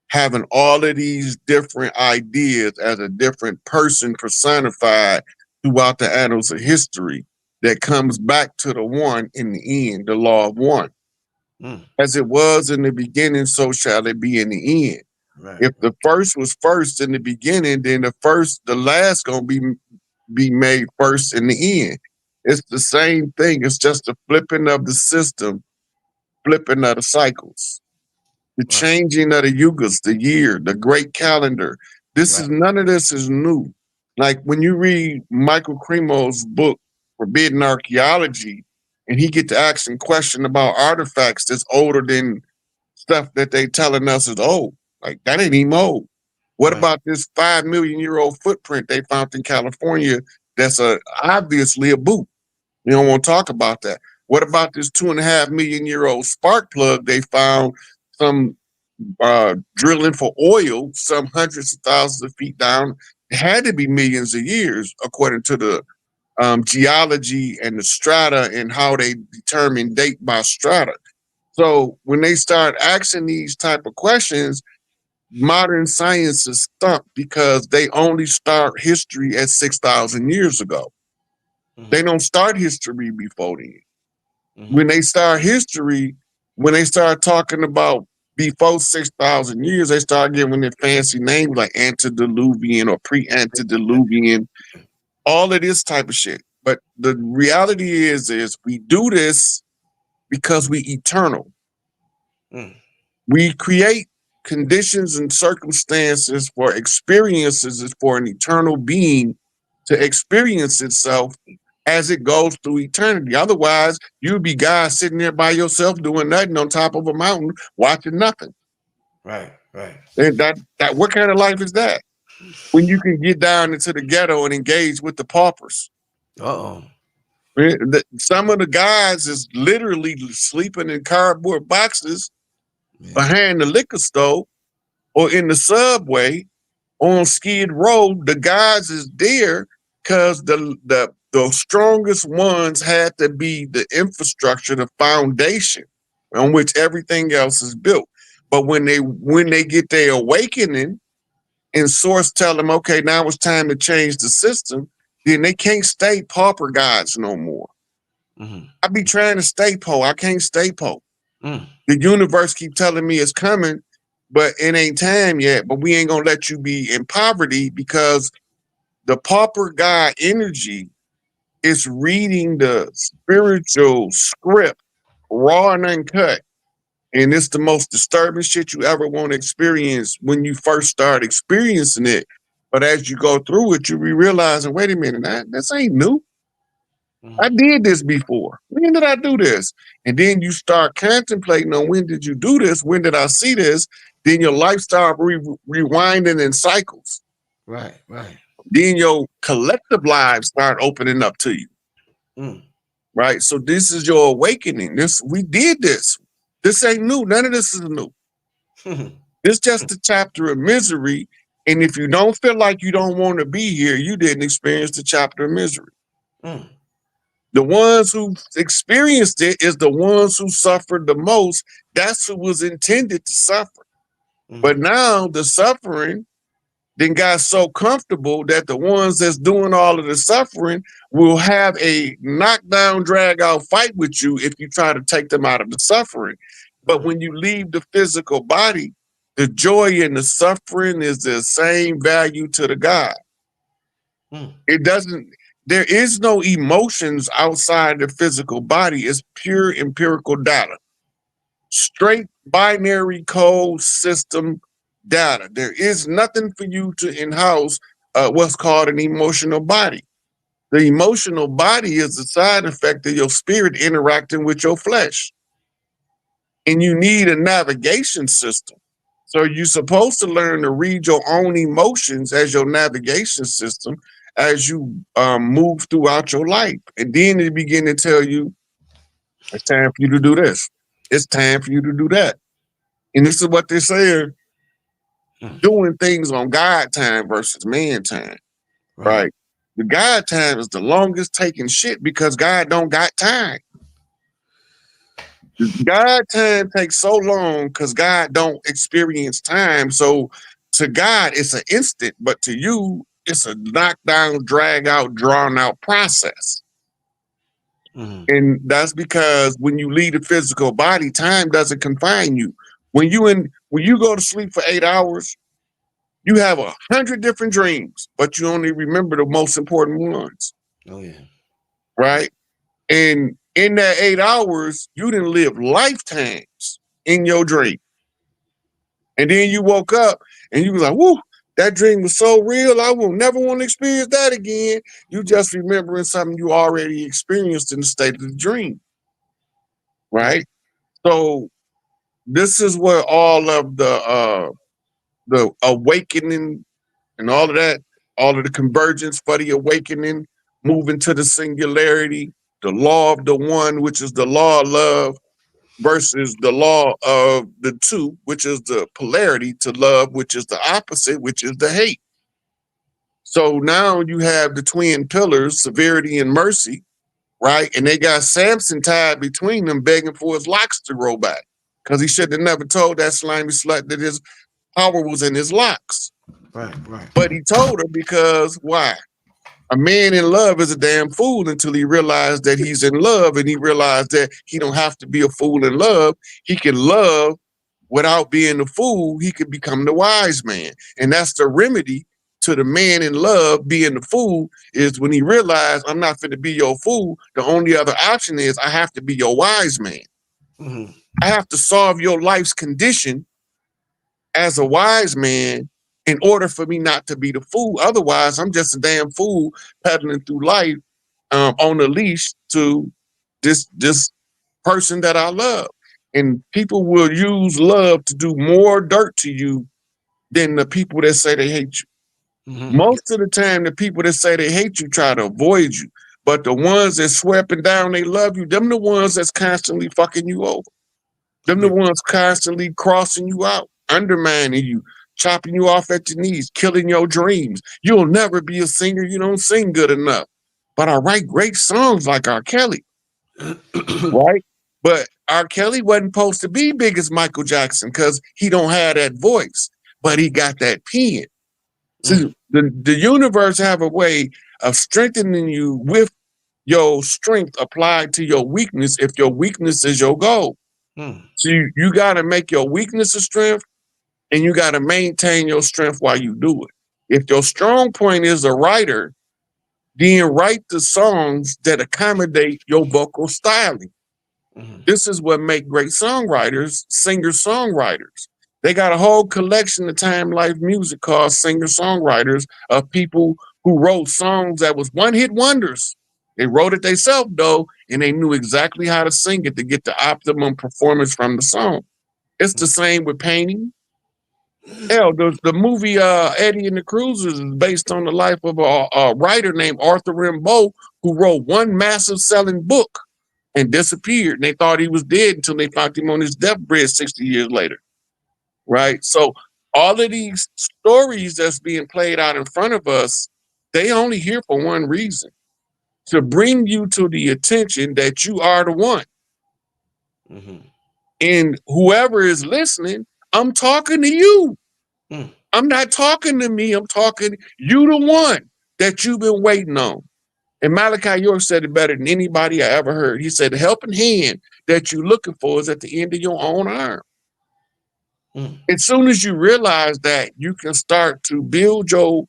Speaker 3: having all of these different ideas as a different person personified throughout the annals of history that comes back to the one in the end, the law of one.
Speaker 1: Mm.
Speaker 3: As it was in the beginning, so shall it be in the end.
Speaker 1: Right.
Speaker 3: If the first was first in the beginning, then the last gonna be made first in the end. It's the same thing. It's just a flipping of the system, flipping of the cycles. the
Speaker 1: Right.
Speaker 3: changing of the yugas, the year, the great calendar.
Speaker 1: Right.
Speaker 3: None of this is new. Like when you read Michael Cremo's book, Forbidden Archaeology, and he get to asking question about artifacts that's older than stuff that they telling us is old. Like that ain't even old. What
Speaker 1: Right.
Speaker 3: about this 5 million-year-old footprint they found in California? That's obviously a boot. You don't want to talk about that. What about this 2.5 million-year-old spark plug they found some drilling for oil some hundreds of thousands of feet down? It had to be millions of years, according to the geology and the strata and how they determine date by strata. So when they start asking these type of questions, modern science is stumped because they only start history at 6,000 years ago. They don't start history before then. When they start history, when they start talking about before 6,000 years, they start giving it fancy names like antediluvian or pre-antediluvian, all of this type of shit. But the reality is we do this because we eternal.
Speaker 1: Mm.
Speaker 3: We create conditions and circumstances for experiences for an eternal being to experience itself as it goes through eternity. Otherwise, you'd be guys sitting there by yourself doing nothing on top of a mountain watching nothing.
Speaker 1: Right. Right.
Speaker 3: And that what kind of life is that? When you can get down into the ghetto and engage with the paupers.
Speaker 1: Uh-oh.
Speaker 3: Some of the guys is literally sleeping in cardboard boxes behind the liquor store or in the subway on Skid Row. The guys is there because the strongest ones had to be the infrastructure, the foundation on which everything else is built. But when they get their awakening and source tell them, okay, now it's time to change the system, then they can't stay pauper guys no more. I be trying to stay po. I can't stay po.
Speaker 1: Mm.
Speaker 3: The universe keep telling me it's coming, but it ain't time yet. But we ain't gonna let you be in poverty because the pauper guy energy is reading the spiritual script raw and uncut. And it's the most disturbing shit you ever want to experience when you first start experiencing it. But as you go through it, you be realizing, wait a minute, this ain't new. I did this before. When did I do this? And then you start contemplating on when did you do this? When did I see this? Then your life start rewinding in cycles.
Speaker 1: Right. Right.
Speaker 3: Then your collective lives start opening up to you.
Speaker 1: Mm.
Speaker 3: Right? So this is your awakening. We did this. This ain't new. None of this is new. It's just a chapter of misery. And if you don't feel like you don't want to be here, you didn't experience the chapter of misery.
Speaker 1: Mm.
Speaker 3: The ones who experienced it is the ones who suffered the most. That's who was intended to suffer. But now the suffering then got so comfortable that the ones that's doing all of the suffering will have a knockdown, drag out fight with you if you try to take them out of the suffering. But when you leave the physical body, the joy and the suffering is the same value to the God. It doesn't, there is no emotions outside the physical body. It's pure empirical data. Straight binary code system data. There is nothing for you to in-house what's called an emotional body. The emotional body is the side effect of your spirit interacting with your flesh. And you need a navigation system. So you're supposed to learn to read your own emotions as your navigation system as you move throughout your life. And then they begin to tell you, it's time for you to do this. It's time for you to do that. And this is what they're saying, doing things on God time versus man time, right? The God time is the longest taking shit because God don't got time. God time takes so long because God don't experience time. So to God, it's an instant, but to you, it's a knockdown, drag out, drawn out process. And that's because when you leave the physical body, time doesn't confine you. When you go to sleep for 8 hours, you have 100 different dreams, but you only remember the most important ones.
Speaker 1: Oh yeah.
Speaker 3: Right? And in that 8 hours, you didn't live lifetimes in your dream. And then you woke up and you was like, whoo, that dream was so real. I will never want to experience that again. You just remembering something you already experienced in the state of the dream. Right? So this is where all of the awakening and all of the convergence for the awakening, moving to the singularity, the law of the one, which is the law of love, versus the law of the two, which is the polarity to love, which is the opposite, which is the hate. So now you have the twin pillars, severity and mercy, right? And they got Samson tied between them, begging for his locks to grow back because he should have never told that slimy slut that his power was in his locks.
Speaker 1: Right, right.
Speaker 3: But he told her because why? A man in love is a damn fool until he realized that he's in love, and he realized that he don't have to be a fool in love. He can love without being a fool. He can become the wise man. And that's the remedy to the man in love being the fool, is when he realized, I'm not going to be your fool. The only other option is I have to be your wise man.
Speaker 1: Mm-hmm.
Speaker 3: I have to solve your life's condition as a wise man in order for me not to be the fool. Otherwise, I'm just a damn fool pedaling through life on a leash to this person that I love. And people will use love to do more dirt to you than the people that say they hate you.
Speaker 1: Mm-hmm.
Speaker 3: Most of the time, the people that say they hate you try to avoid you. But the ones that swear up and down they love you, them the ones that's constantly fucking you over. Them the ones constantly crossing you out, undermining you, chopping you off at your knees, killing your dreams. You'll never be a singer. You don't sing good enough. But I write great songs like R. Kelly, right? But R. Kelly wasn't supposed to be big as Michael Jackson because he don't have that voice, but he got that pen. So the universe have a way of strengthening you with your strength applied to your weakness if your weakness is your goal. So you got to make your weakness a strength, and you got to maintain your strength while you do it. If your strong point is a writer, then write the songs that accommodate your vocal styling. This is what make great songwriters, singer-songwriters. They got a whole collection of Time Life music called singer-songwriters of people who wrote songs that was one-hit wonders. They wrote it themselves, though, and they knew exactly how to sing it to get the optimum performance from the song. It's the same with painting. Hell, the movie Eddie and the Cruisers is based on the life of a writer named Arthur Rimbaud who wrote one massive selling book and disappeared. And they thought he was dead until they found him on his deathbed 60 years later. Right? So all of these stories that's being played out in front of us, they only here for one reason: to bring you to the attention that you are the one. And whoever is listening, I'm talking to you. I'm not talking to me. I'm talking you, the one that you've been waiting on. And Malachi York said it better than anybody I ever heard. He said, the helping hand that you're looking for is at the end of your own arm. As soon as you realize that, you can start to build your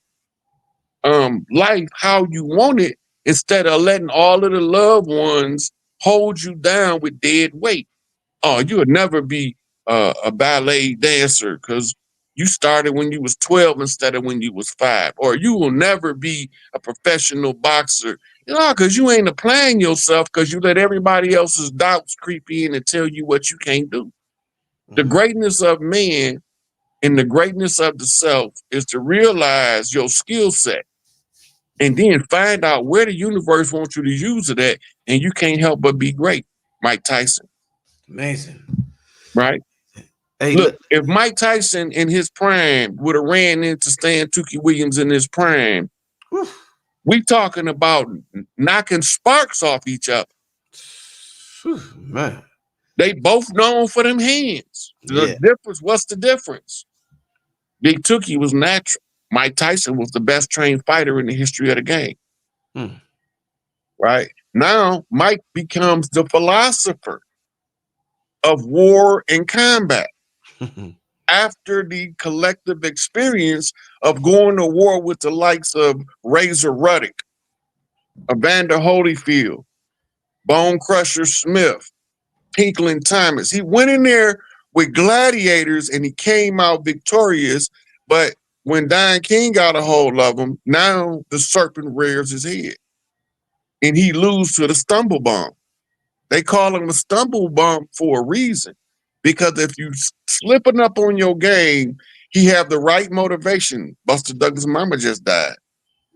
Speaker 3: life how you want it instead of letting all of the loved ones hold you down with dead weight. Oh, you would never be a ballet dancer because you started when you was 12 instead of when you was 5. Or you will never be a professional boxer, because you ain't applying yourself because you let everybody else's doubts creep in and tell you what you can't do. The greatness of man and the greatness of the self is to realize your skill set and then find out where the universe wants you to use it at, and you can't help but be great. Mike Tyson.
Speaker 1: Amazing.
Speaker 3: Right?
Speaker 1: Hey,
Speaker 3: look, if Mike Tyson in his prime would have ran into Stan Tukey Williams in his prime, we talking about knocking sparks off each other.
Speaker 1: Man.
Speaker 3: They both known for them hands. The difference, what's the difference? Big Tukey was natural. Mike Tyson was the best trained fighter in the history of the game. Right? Now, Mike becomes the philosopher of war and combat. After the collective experience of going to war with the likes of Razor Ruddock, Evander Holyfield, Bone Crusher Smith, Pinklin Thomas. He went in there with gladiators, and he came out victorious. But when Don King got a hold of him, now the serpent rears his head, and he loses to the stumble bump. They call him a stumble bump for a reason, because if you slipping up on your game, he have the right motivation. Buster Douglas' mama just died.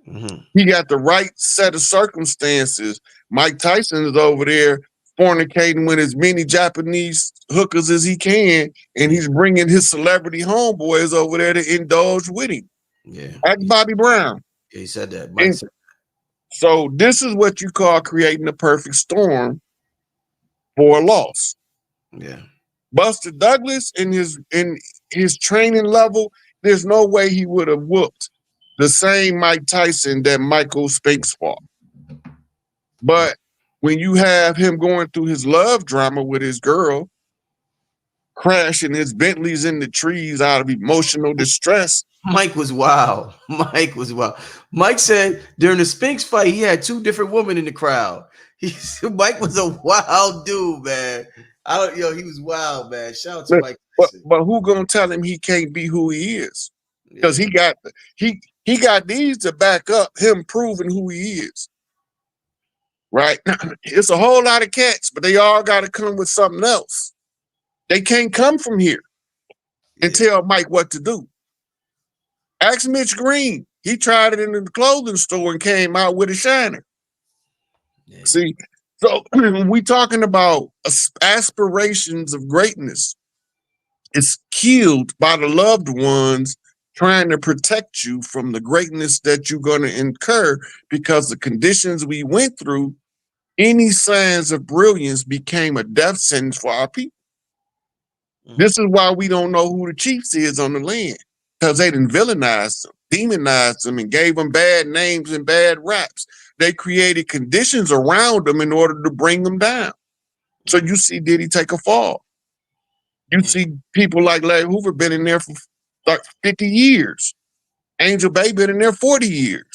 Speaker 1: Mm-hmm.
Speaker 3: He got the right set of circumstances. Mike Tyson is over there fornicating with as many Japanese hookers as he can, and he's bringing his celebrity homeboys over there to indulge with him.
Speaker 1: Yeah.
Speaker 3: Ask Bobby Brown.
Speaker 1: Yeah, he said that. Mike
Speaker 3: And
Speaker 1: said
Speaker 3: so this is what you call creating a perfect storm for a loss.
Speaker 1: yeah.
Speaker 3: Buster Douglas in his training level, there's no way he would have whooped the same Mike Tyson that Michael Spinks fought. But when you have him going through his love drama with his girl, crashing his Bentleys in the trees out of emotional distress.
Speaker 1: Mike was wild. Mike was wild. Mike said during the Spinks fight, he had two different women in the crowd. Mike was a wild dude, man. He was wild, man. Shout out to
Speaker 3: But,
Speaker 1: Mike.
Speaker 3: but who gonna tell him he can't be who he is? Because
Speaker 1: Yeah.
Speaker 3: he got these to back up him proving who he is. Right? It's a whole lot of cats, but they all got to come with something else. They can't come from here and tell Mike what to do. Ask Mitch Green. He tried it in the clothing store and came out with a shiner.
Speaker 1: Yeah.
Speaker 3: See, so when we talking about aspirations of greatness, it's killed by the loved ones trying to protect you from the greatness that you're going to incur, because the conditions we went through, any signs of brilliance became a death sentence for our people. This is why we don't know who the chiefs is on the land, because they done villainized them, demonized them, and gave them bad names and bad raps. They created conditions around them in order to bring them down. So you see Diddy take a fall. You see people like Larry Hoover been in there for like 50 years. Angel Bay been in there 40 years.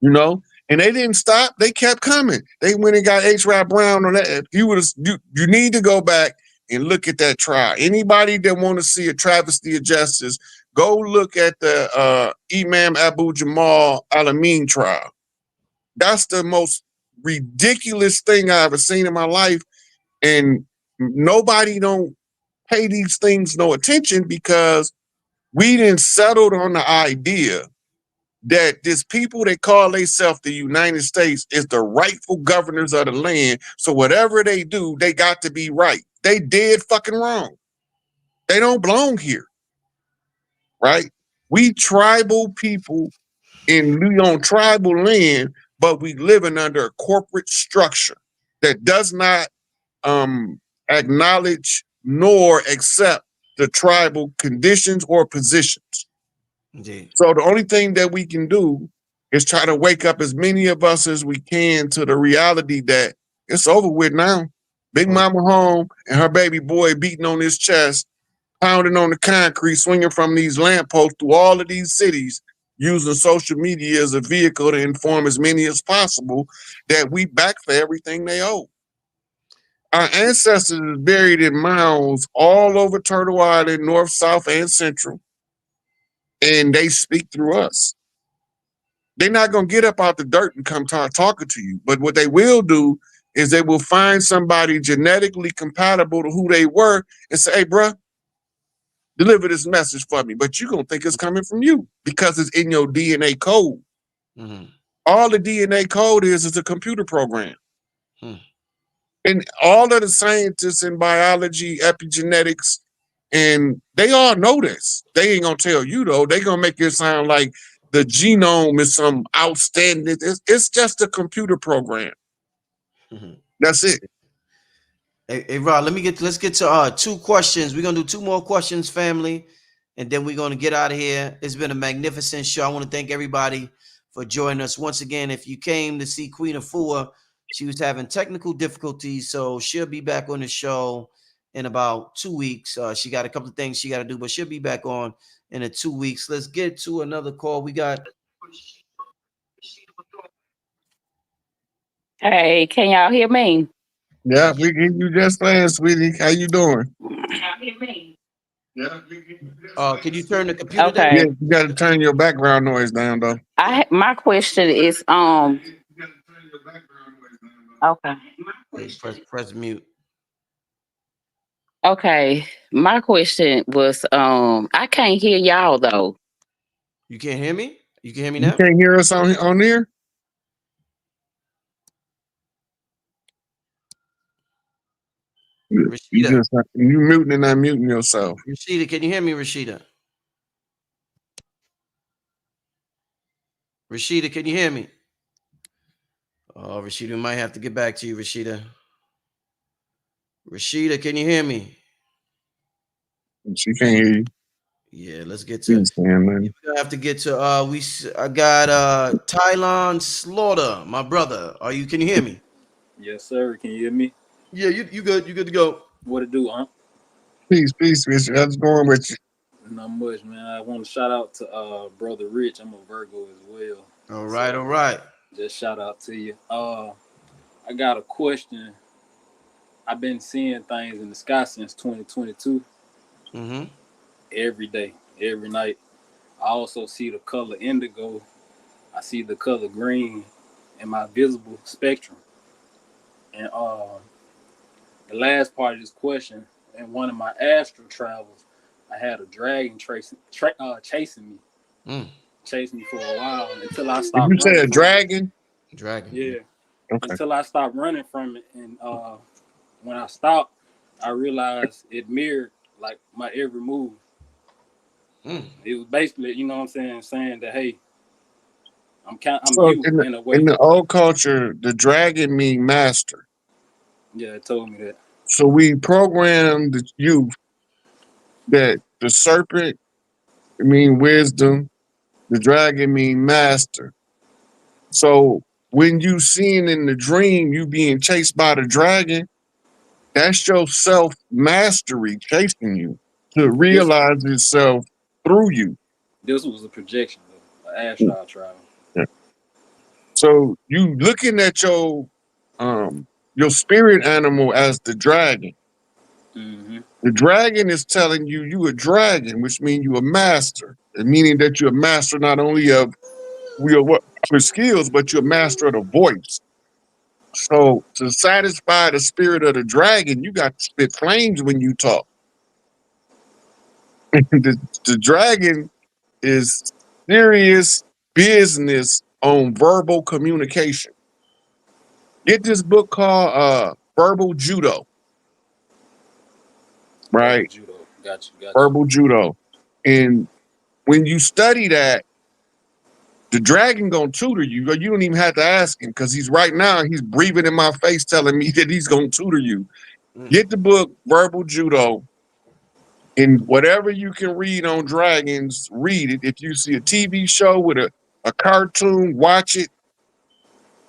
Speaker 3: You know, and they didn't stop. They kept coming. They went and got H. Rap Brown on that. If you need to go back and look at that trial. Anybody that want to see a travesty of justice, go look at the Imam Abu Jamal Al-Amin trial. That's the most ridiculous thing I ever seen in my life. And nobody don't pay these things no attention, because we didn't settled on the idea that this people that call themselves the United States is the rightful governors of the land. So whatever they do, they got to be right. They dead fucking wrong. They don't belong here, right? We tribal people we on tribal land, but we living under a corporate structure that does not acknowledge nor accept the tribal conditions or positions.
Speaker 1: Indeed.
Speaker 3: So the only thing that we can do is try to wake up as many of us as we can to the reality that it's over with now. Big Mama home and her baby boy beating on his chest, pounding on the concrete, swinging from these lampposts through all of these cities, using social media as a vehicle to inform as many as possible that we back for everything they owe. Our ancestors is buried in mounds all over Turtle Island, North, South, and Central, and they speak through us. They're not going to get up out the dirt and come talking to you. But what they will do is they will find somebody genetically compatible to who they were and say, hey, bruh, deliver this message for me. But you're going to think it's coming from you because it's in your DNA code.
Speaker 1: Mm-hmm.
Speaker 3: All the DNA code is a computer program.
Speaker 1: Hmm.
Speaker 3: And all of the scientists in biology, epigenetics, and they all know this. They ain't going to tell you, though. They're going to make it sound like the genome is some outstanding. It's just a computer program.
Speaker 1: Mm-hmm.
Speaker 3: That's it.
Speaker 1: Hey, Rod, let's get to 2 questions. We're gonna do 2 more questions, family, and then we're gonna get out of here. It's been a magnificent show. I want to thank everybody for joining us once again. If you came to see Queen Afua, she was having technical difficulties, so she'll be back on the show in about 2 weeks. She got a couple of things she got to do, but she'll be back on in 2 weeks. Let's get to another call. We got.
Speaker 13: Hey, can y'all hear me?
Speaker 3: Yeah, we hear you just fine, sweetie. How you doing?
Speaker 1: Can you turn the computer down?
Speaker 3: Yeah,
Speaker 13: Okay.
Speaker 3: you got to turn your background noise down, though.
Speaker 13: My question is okay.
Speaker 1: Press mute.
Speaker 13: Okay. My question was I can't hear y'all though.
Speaker 1: You can't hear me? You can hear me
Speaker 3: You
Speaker 1: now?
Speaker 3: can't hear us on here? You
Speaker 1: Rashida.
Speaker 3: just you muting and unmuting yourself.
Speaker 1: Rashida, can you hear me, Rashida? Rashida, can you hear me? Oh, Rashida, we might have to get back to you, Rashida. Rashida, can you hear me?
Speaker 3: She can't hear you.
Speaker 1: Yeah, let's get to.
Speaker 3: She's saying nothing.
Speaker 1: We're gonna have to get to. I got Tylon Slaughter, my brother. Can you hear me?
Speaker 14: Yes, sir. Can you hear me?
Speaker 1: Yeah, you good. You good to go.
Speaker 14: What it do, huh?
Speaker 3: Peace, Richard. How's it going with you?
Speaker 14: Not much, man. I want to shout out to brother Rich. I'm a Virgo as well.
Speaker 1: All right,
Speaker 14: So
Speaker 1: all right.
Speaker 14: just shout out to you. I got a question. I've been seeing things in the sky since 2022.
Speaker 1: Mm-hmm.
Speaker 14: Every day, every night. I also see the color indigo. I see the color green in my visible spectrum. And the last part of this question, in one of my astral travels, I had a dragon chasing me,
Speaker 1: Mm.
Speaker 14: chased me for a while until I
Speaker 3: Did
Speaker 14: stopped
Speaker 3: you say
Speaker 14: running
Speaker 3: a
Speaker 14: from it.
Speaker 3: dragon?
Speaker 1: Dragon.
Speaker 14: Yeah,
Speaker 3: Okay.
Speaker 14: until I stopped running from it, and when I stopped, I realized it mirrored like my every move.
Speaker 1: Mm.
Speaker 14: It was basically, you know what I'm saying that hey, I'm
Speaker 3: So
Speaker 14: you in a
Speaker 3: in
Speaker 14: way.
Speaker 3: the old culture, the dragon mean master.
Speaker 14: Yeah, it told me that.
Speaker 3: So we programmed the youth that the serpent mean wisdom, the dragon mean master. So when you seeing in the dream you being chased by the dragon, that's your self mastery chasing you to
Speaker 14: This
Speaker 3: realize itself through you.
Speaker 14: this was a projection, though, an astral travel.
Speaker 3: Yeah. So you looking at your spirit animal as the dragon.
Speaker 14: Mm-hmm.
Speaker 3: The dragon is telling you a dragon, which means you a master, meaning that you're a master not only of your skills, but you're a master of the voice. So to satisfy the spirit of the dragon, you got to spit flames when you talk. the dragon is serious business on verbal communication. Get this book called Verbal Judo,
Speaker 14: Verbal
Speaker 3: right?
Speaker 14: judo. Got you.
Speaker 3: Verbal Judo. And when you study that, the dragon gonna tutor you. You don't even have to ask him because he's breathing in my face telling me that he's gonna tutor you.
Speaker 1: Mm.
Speaker 3: Get the book Verbal Judo, and whatever you can read on dragons, read it. If you see a TV show with a cartoon, watch it.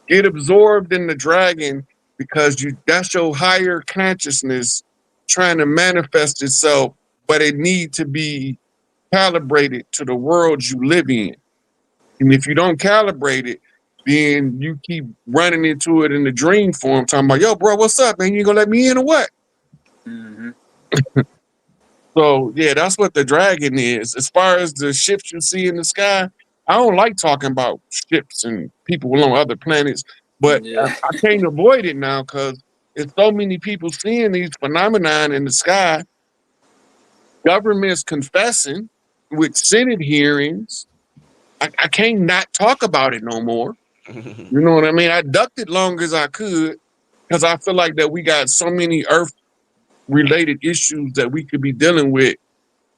Speaker 3: Get absorbed in the dragon because that's your higher consciousness trying to manifest itself, but it need to be calibrated to the world you live in. And if you don't calibrate it, then you keep running into it in the dream form, talking about, yo, bro, what's up, man? You gonna let me in or what?
Speaker 14: Mm-hmm.
Speaker 3: So yeah, that's what the dragon is. As far as the ships you see in the sky, I don't like talking about ships and people on other planets, but
Speaker 14: Yeah.
Speaker 3: I can't avoid it now because it's so many people seeing these phenomenon in the sky, governments confessing with Senate hearings. I can't not talk about it no more. You know what I mean? I ducked it long as I could because I feel like that we got so many Earth related issues that we could be dealing with.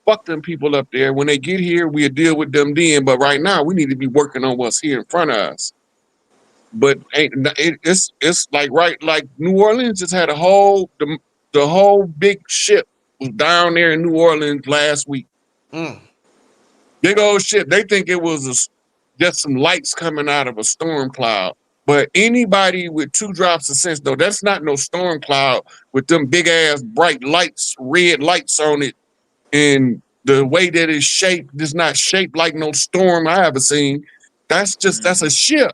Speaker 3: Fuck them people up there. When they get here, we'll deal with them then. But right now, we need to be working on what's here in front of us. But it's like New Orleans just had the whole big ship was down there in New Orleans last week.
Speaker 1: Mm.
Speaker 3: Big old ship. They think it was just some lights coming out of a storm cloud. But anybody with 2 drops of sense, though, that's not no storm cloud with them big ass bright lights, red lights on it. And the way that it's shaped is not shaped like no storm I ever seen. That's a ship.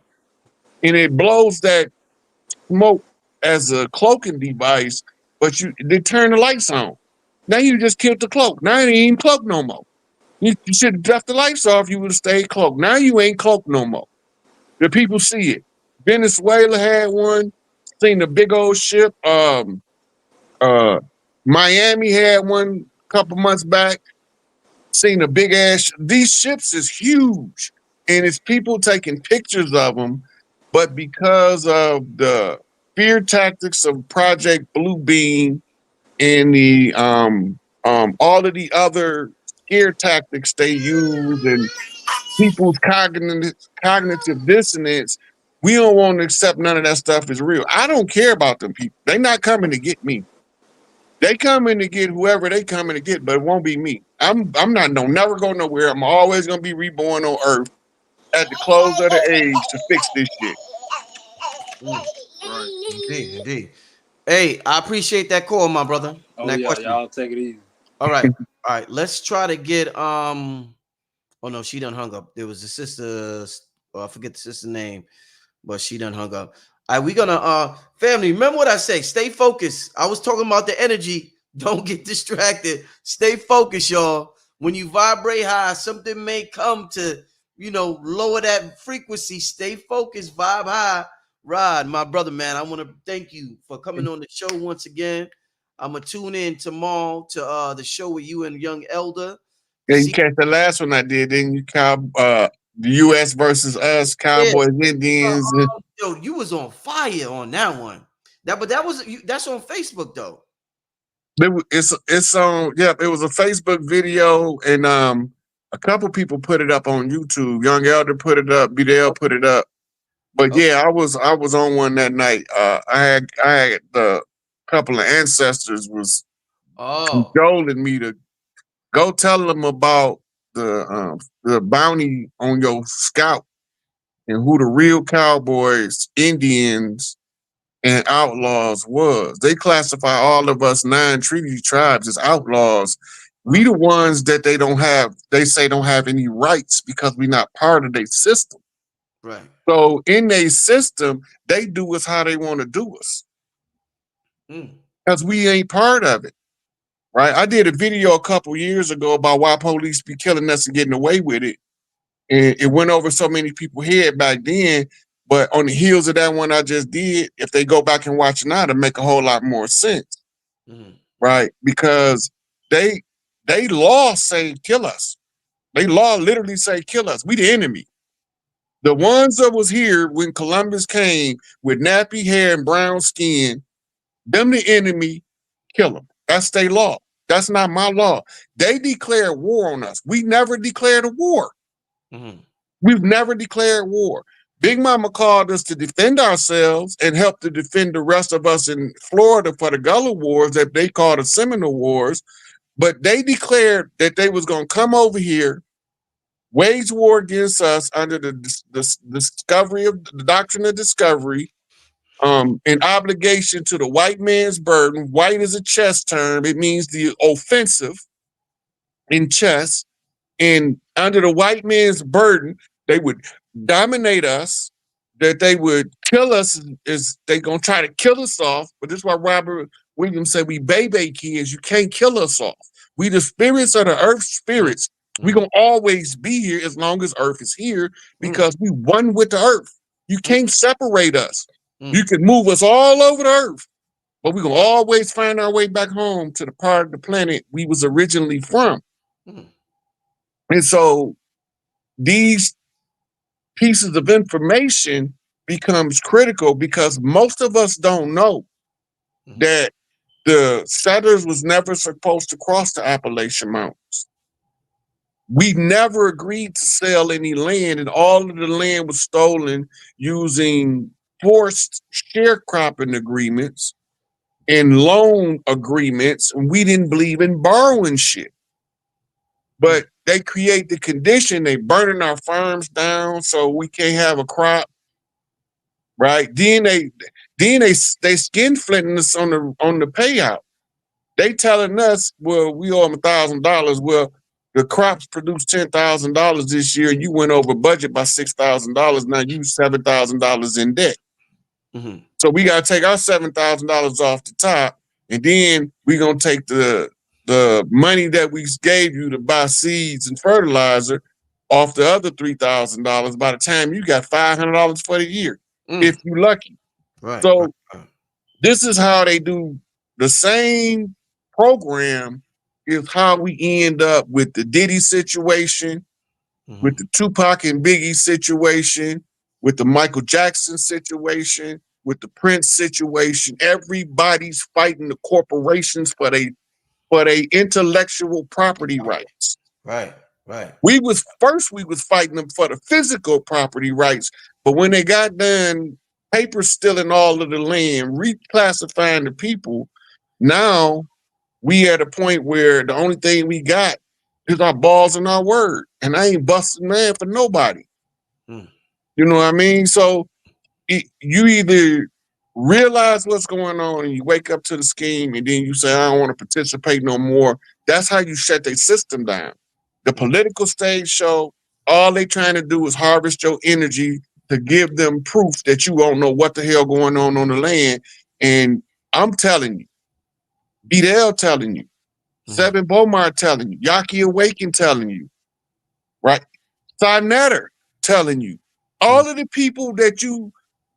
Speaker 3: And it blows that smoke as a cloaking device, but they turn the lights on. Now you just killed the cloak. Now it ain't even cloak no more. You should have left the lights off. You would have stayed cloaked. Now you ain't cloaked no more. The people see it. Venezuela had one. Seen the big old ship. Miami had one a couple months back. Seen a big ass. These ships is huge, and it's people taking pictures of them. But because of the fear tactics of Project Blue Beam and the all of the other scare tactics they use and people's cognitive dissonance, we don't want to accept none of that stuff as real. I don't care about them people. They're not coming to get me. They coming to get whoever they coming to get, but it won't be me. I'm not never go nowhere. I'm always gonna be reborn on Earth at the close of the age to fix this shit.
Speaker 1: Right. Indeed. Hey, I appreciate that call, my brother.
Speaker 14: Oh
Speaker 1: That
Speaker 14: yeah,
Speaker 1: question.
Speaker 14: y'all take it easy.
Speaker 1: All right. All right. Let's try to get oh no, she done hung up. There was a sister, I forget the sister's name, but she done hung up. All right, we gonna family, remember what I say, stay focused. I was talking about the energy. Don't get distracted. Stay focused, y'all. When you vibrate high, something may come to, lower that frequency. Stay focused, vibe high. Rod, my brother, man, I want to thank you for coming on the show once again. I'm gonna tune in tomorrow to the show with you and Young Elder.
Speaker 3: Yeah, you catch the last one I did, didn't you? The U.S. versus us, Cowboys, Indians.
Speaker 1: Yo, you was on fire on that one. That's on Facebook though.
Speaker 3: It's on. Yeah, it was a Facebook video, and a couple people put it up on YouTube. Young Elder put it up. Bale put it up. But yeah, I was on one that night. I had the couple of ancestors was cajoling me to go tell them about the bounty on your scalp and who the real cowboys, Indians, and outlaws was. They classify all of us 9 treaty tribes as outlaws. We the ones that they say don't have any rights because we're not part of their system.
Speaker 1: Right.
Speaker 3: So in their system, they do us how they want to do us. Because we ain't part of it. Right? I did a video a couple years ago about why police be killing us and getting away with it. And it went over so many people's head back then. But on the heels of that one I just did, if they go back and watch it now, it'll make a whole lot more sense. Right? Because they law say kill us. They law literally say kill us. We the enemy. The ones that was here when Columbus came with nappy hair and brown skin, them the enemy, kill them. That's their law. That's not my law. They declared war on us. We never declared a war. We've never declared war. Big Mama called us to defend ourselves and help to defend the rest of us in Florida for the Gullah Wars that they called the Seminole Wars. But they declared that they was going to come over here, wage war against us under the discovery of the doctrine of discovery, an obligation to the white man's burden. White is a chess term. It means the offensive in chess. And under the white man's burden, they would dominate us, that they would kill us, is they gonna try to kill us off. But this is why Robert Williams said we baby kids, you can't kill us off. We the spirits of the earth spirits. We gonna always be here as long as earth is here because we one with the earth. You can't separate us. You can move us all over the earth, but we gonna always find our way back home to the part of the planet we was originally from. And so these pieces of information becomes critical because most of us don't know that the settlers was never supposed to cross the Appalachian Mountains. We never agreed to sell any land, and all of the land was stolen using forced sharecropping agreements and loan agreements, and we didn't believe in borrowing shit. But they create the condition, they burning our farms down so we can't have a crop, right? Then they skin flinting us on the payout. They telling us, well, we owe them $1,000. Well, the crops produced $10,000 this year, and you went over budget by $6,000. Now you $7,000 in debt. So we gotta take our $7,000 off the top, and then we're gonna take the the money that we gave you to buy seeds and fertilizer off the other $3,000. By the time you got $500 for the year, if you're lucky.
Speaker 1: Right.
Speaker 3: So this is how they do the same program. Is how we end up with the Diddy situation, with the Tupac and Biggie situation, with the Michael Jackson situation, with the Prince situation. Everybody's fighting the corporations for their intellectual property rights.
Speaker 1: Right. Right.
Speaker 3: We was fighting them for the physical property rights, but when they got done paper stealing all of the land, reclassifying the people, now we at a point where the only thing we got is our balls and our word. And I ain't busting man for nobody. You know what I mean? So you either realize what's going on and you wake up to the scheme and then you say, I don't want to participate no more. That's how you shut their system down. The political stage show, all they trying to do is harvest your energy to give them proof that you don't know what the hell going on the land. And I'm telling you, Bale telling you, Seven Bomar telling you, Yaki Awaken telling you, right? Sinetter telling you, all of the people that you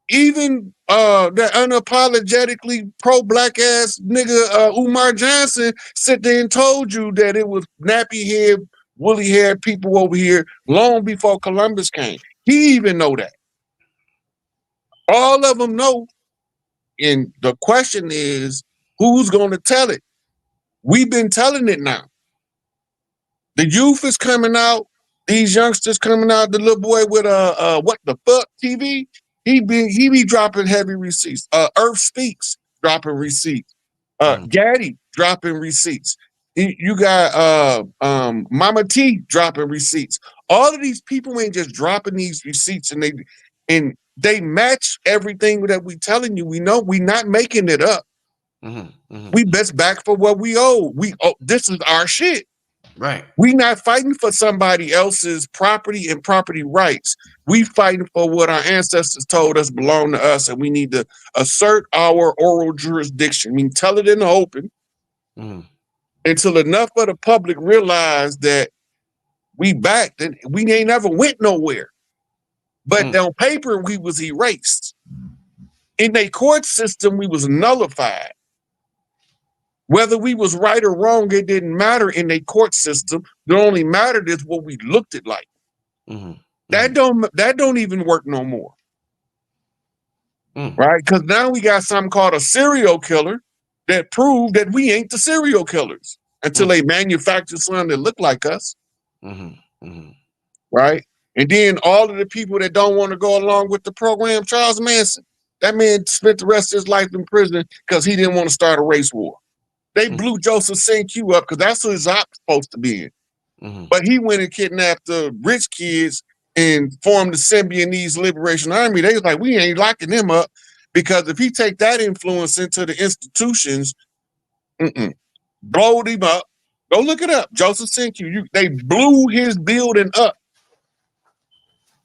Speaker 3: even that unapologetically pro-black ass nigga Umar Johnson sit there and told you that it was nappy head, woolly haired people over here long before Columbus came. He even know that. All of them know. And the question is, who's going to tell it? We've been telling it now. The youth is coming out. These youngsters coming out. The little boy with what the fuck TV. He be dropping heavy receipts. Earth Speaks dropping receipts. Gaddy dropping receipts. You got Mama T dropping receipts. All of these people ain't just dropping these receipts, and they match everything that we telling you. We know we not making it up. We best back for what we owe. This is our shit.
Speaker 1: Right.
Speaker 3: We not fighting for somebody else's property and property rights. We fighting for what our ancestors told us belong to us, and we need to assert our oral jurisdiction. I mean, tell it in the open until enough of the public realize that we back, that we ain't never went nowhere. But on paper, we was erased. In their court system, we was nullified. Whether we was right or wrong, it didn't matter in their court system. The only mattered is what we looked at like. That don't even work no more. Right? Because now we got something called a serial killer that proved that we ain't the serial killers until they manufacture something that look like us. Right? And then all of the people that don't want to go along with the program, Charles Manson, that man spent the rest of his life in prison because he didn't want to start a race war. They blew Joseph St. Q up because that's who his op's supposed to be in. But he went and kidnapped the rich kids and formed the Symbionese Liberation Army. They was like, we ain't locking them up because if he take that influence into the institutions, blowed him up. Go look it up. Joseph St. Q. They blew his building up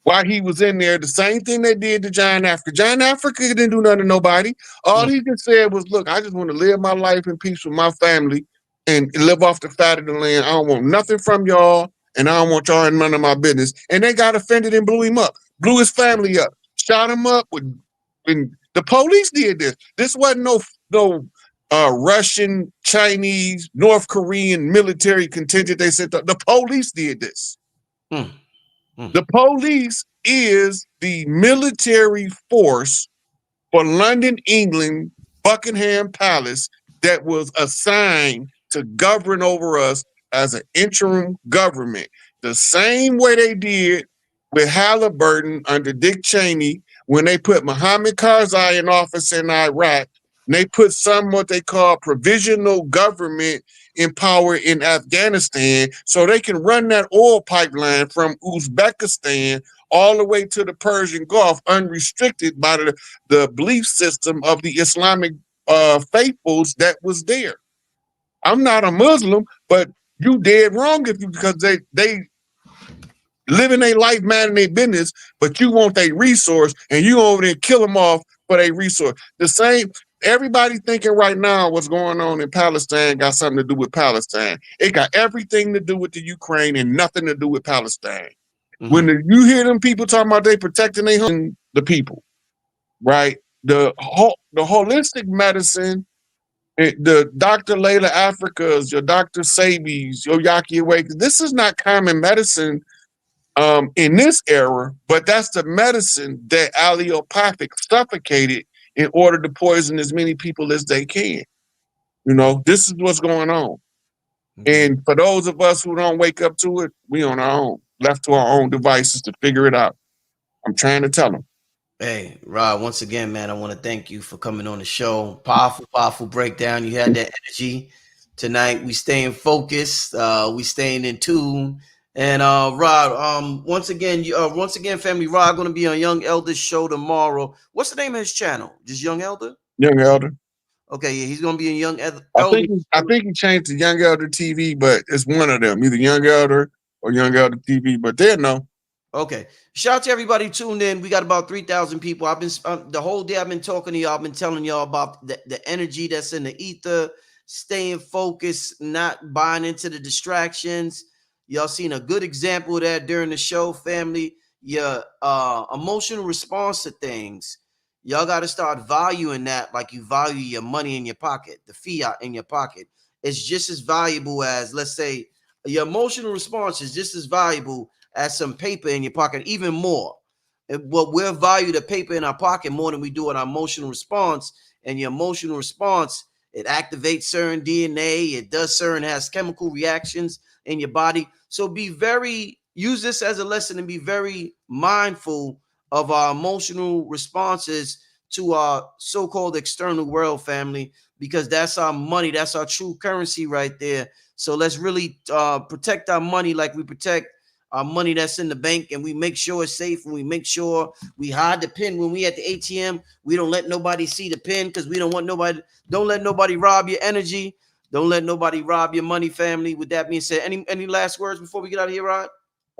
Speaker 3: while he was in there. The same thing they did to John Africa. John Africa didn't do nothing to nobody. All he just said was, look, I just want to live my life in peace with my family and live off the fat of the land. I don't want nothing from y'all, and I don't want y'all in none of my business. And they got offended and blew him up, blew his family up, shot him up. And the police did this. This wasn't no Russian, Chinese, North Korean military contingent. They said the police did this. The police is the military force for London, England, Buckingham Palace that was assigned to govern over us as an interim government. The same way they did with Halliburton under Dick Cheney when they put Mohammed Karzai in office in Iraq. And they put some what they call provisional government in power in Afghanistan so they can run that oil pipeline from Uzbekistan all the way to the Persian Gulf unrestricted by the belief system of the Islamic faithfuls that was there. I'm not a Muslim, but you dead wrong if you because they living their life, minding their business, but you want their resource and you over there kill them off for their resource. The same, everybody thinking right now what's going on in Palestine got something to do with Palestine. It got everything to do with the Ukraine and nothing to do with Palestine. When you hear them people talking about they protecting the people, right? The holistic medicine, the Dr. Layla Africas, your Dr. Sabi's, your Yaki Awake, this is not common medicine in this era, but that's the medicine that allelopathic suffocated in order to poison as many people as they can. You know, this is what's going on. And for those of us who don't wake up to it, we on our own, left to our own devices to figure it out. I'm trying to tell them.
Speaker 1: Hey, Rob, once again, man, I want to thank you for coming on the show. Powerful, powerful breakdown. You had that energy tonight. We staying focused. We staying in tune. And Rod, once again, family, Rod gonna be on Young Elder's show tomorrow. What's the name of his channel? Just Young Elder?
Speaker 3: Young Elder.
Speaker 1: Okay, yeah, he's gonna be in Young Elder.
Speaker 3: I think he changed to Young Elder TV, but it's one of them, either Young Elder or Young Elder TV. But they'll know.
Speaker 1: Okay. Shout out to everybody tuned in. We got about 3,000 people. I've been the whole day I've been talking to y'all. I've been telling y'all about the energy that's in the ether, staying focused, not buying into the distractions. Y'all seen a good example of that during the show, family. Your emotional response to things. Y'all got to start valuing that like you value your money in your pocket, the fiat in your pocket. It's just as valuable as, let's say, your emotional response is just as valuable as some paper in your pocket, even more. But we'll value the paper in our pocket more than we do an emotional response. And your emotional response, it activates certain DNA. It does has chemical reactions in your body. So use this as a lesson and be very mindful of our emotional responses to our so-called external world, family, because that's our money. That's our true currency right there. So let's really protect our money like we protect our money that's in the bank, and we make sure it's safe, and we make sure we hide the pin when we at the ATM. We don't let nobody see the pin because we don't let nobody rob your energy. Don't let nobody rob your money, family. With that being said, any last words before we get out of here, Rod?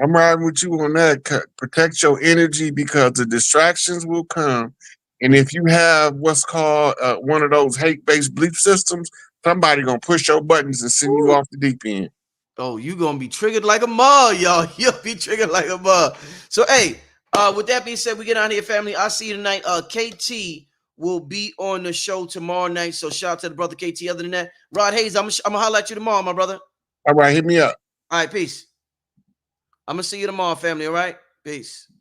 Speaker 3: I'm riding with you on that. Protect your energy because the distractions will come. And if you have what's called one of those hate-based belief systems, somebody gonna push your buttons and send you off the deep end.
Speaker 1: Oh, you gonna be triggered like a mug, y'all. You'll be triggered like a mug. So, hey, with that being said, we get out of here, family. I'll see you tonight. KT will be on the show tomorrow night. So, shout out to the brother KT. Other than that, Rod Hayes, I'm gonna holler at you tomorrow, my brother.
Speaker 3: All right, hit me up.
Speaker 1: All right, peace. I'm gonna see you tomorrow, family. All right, peace.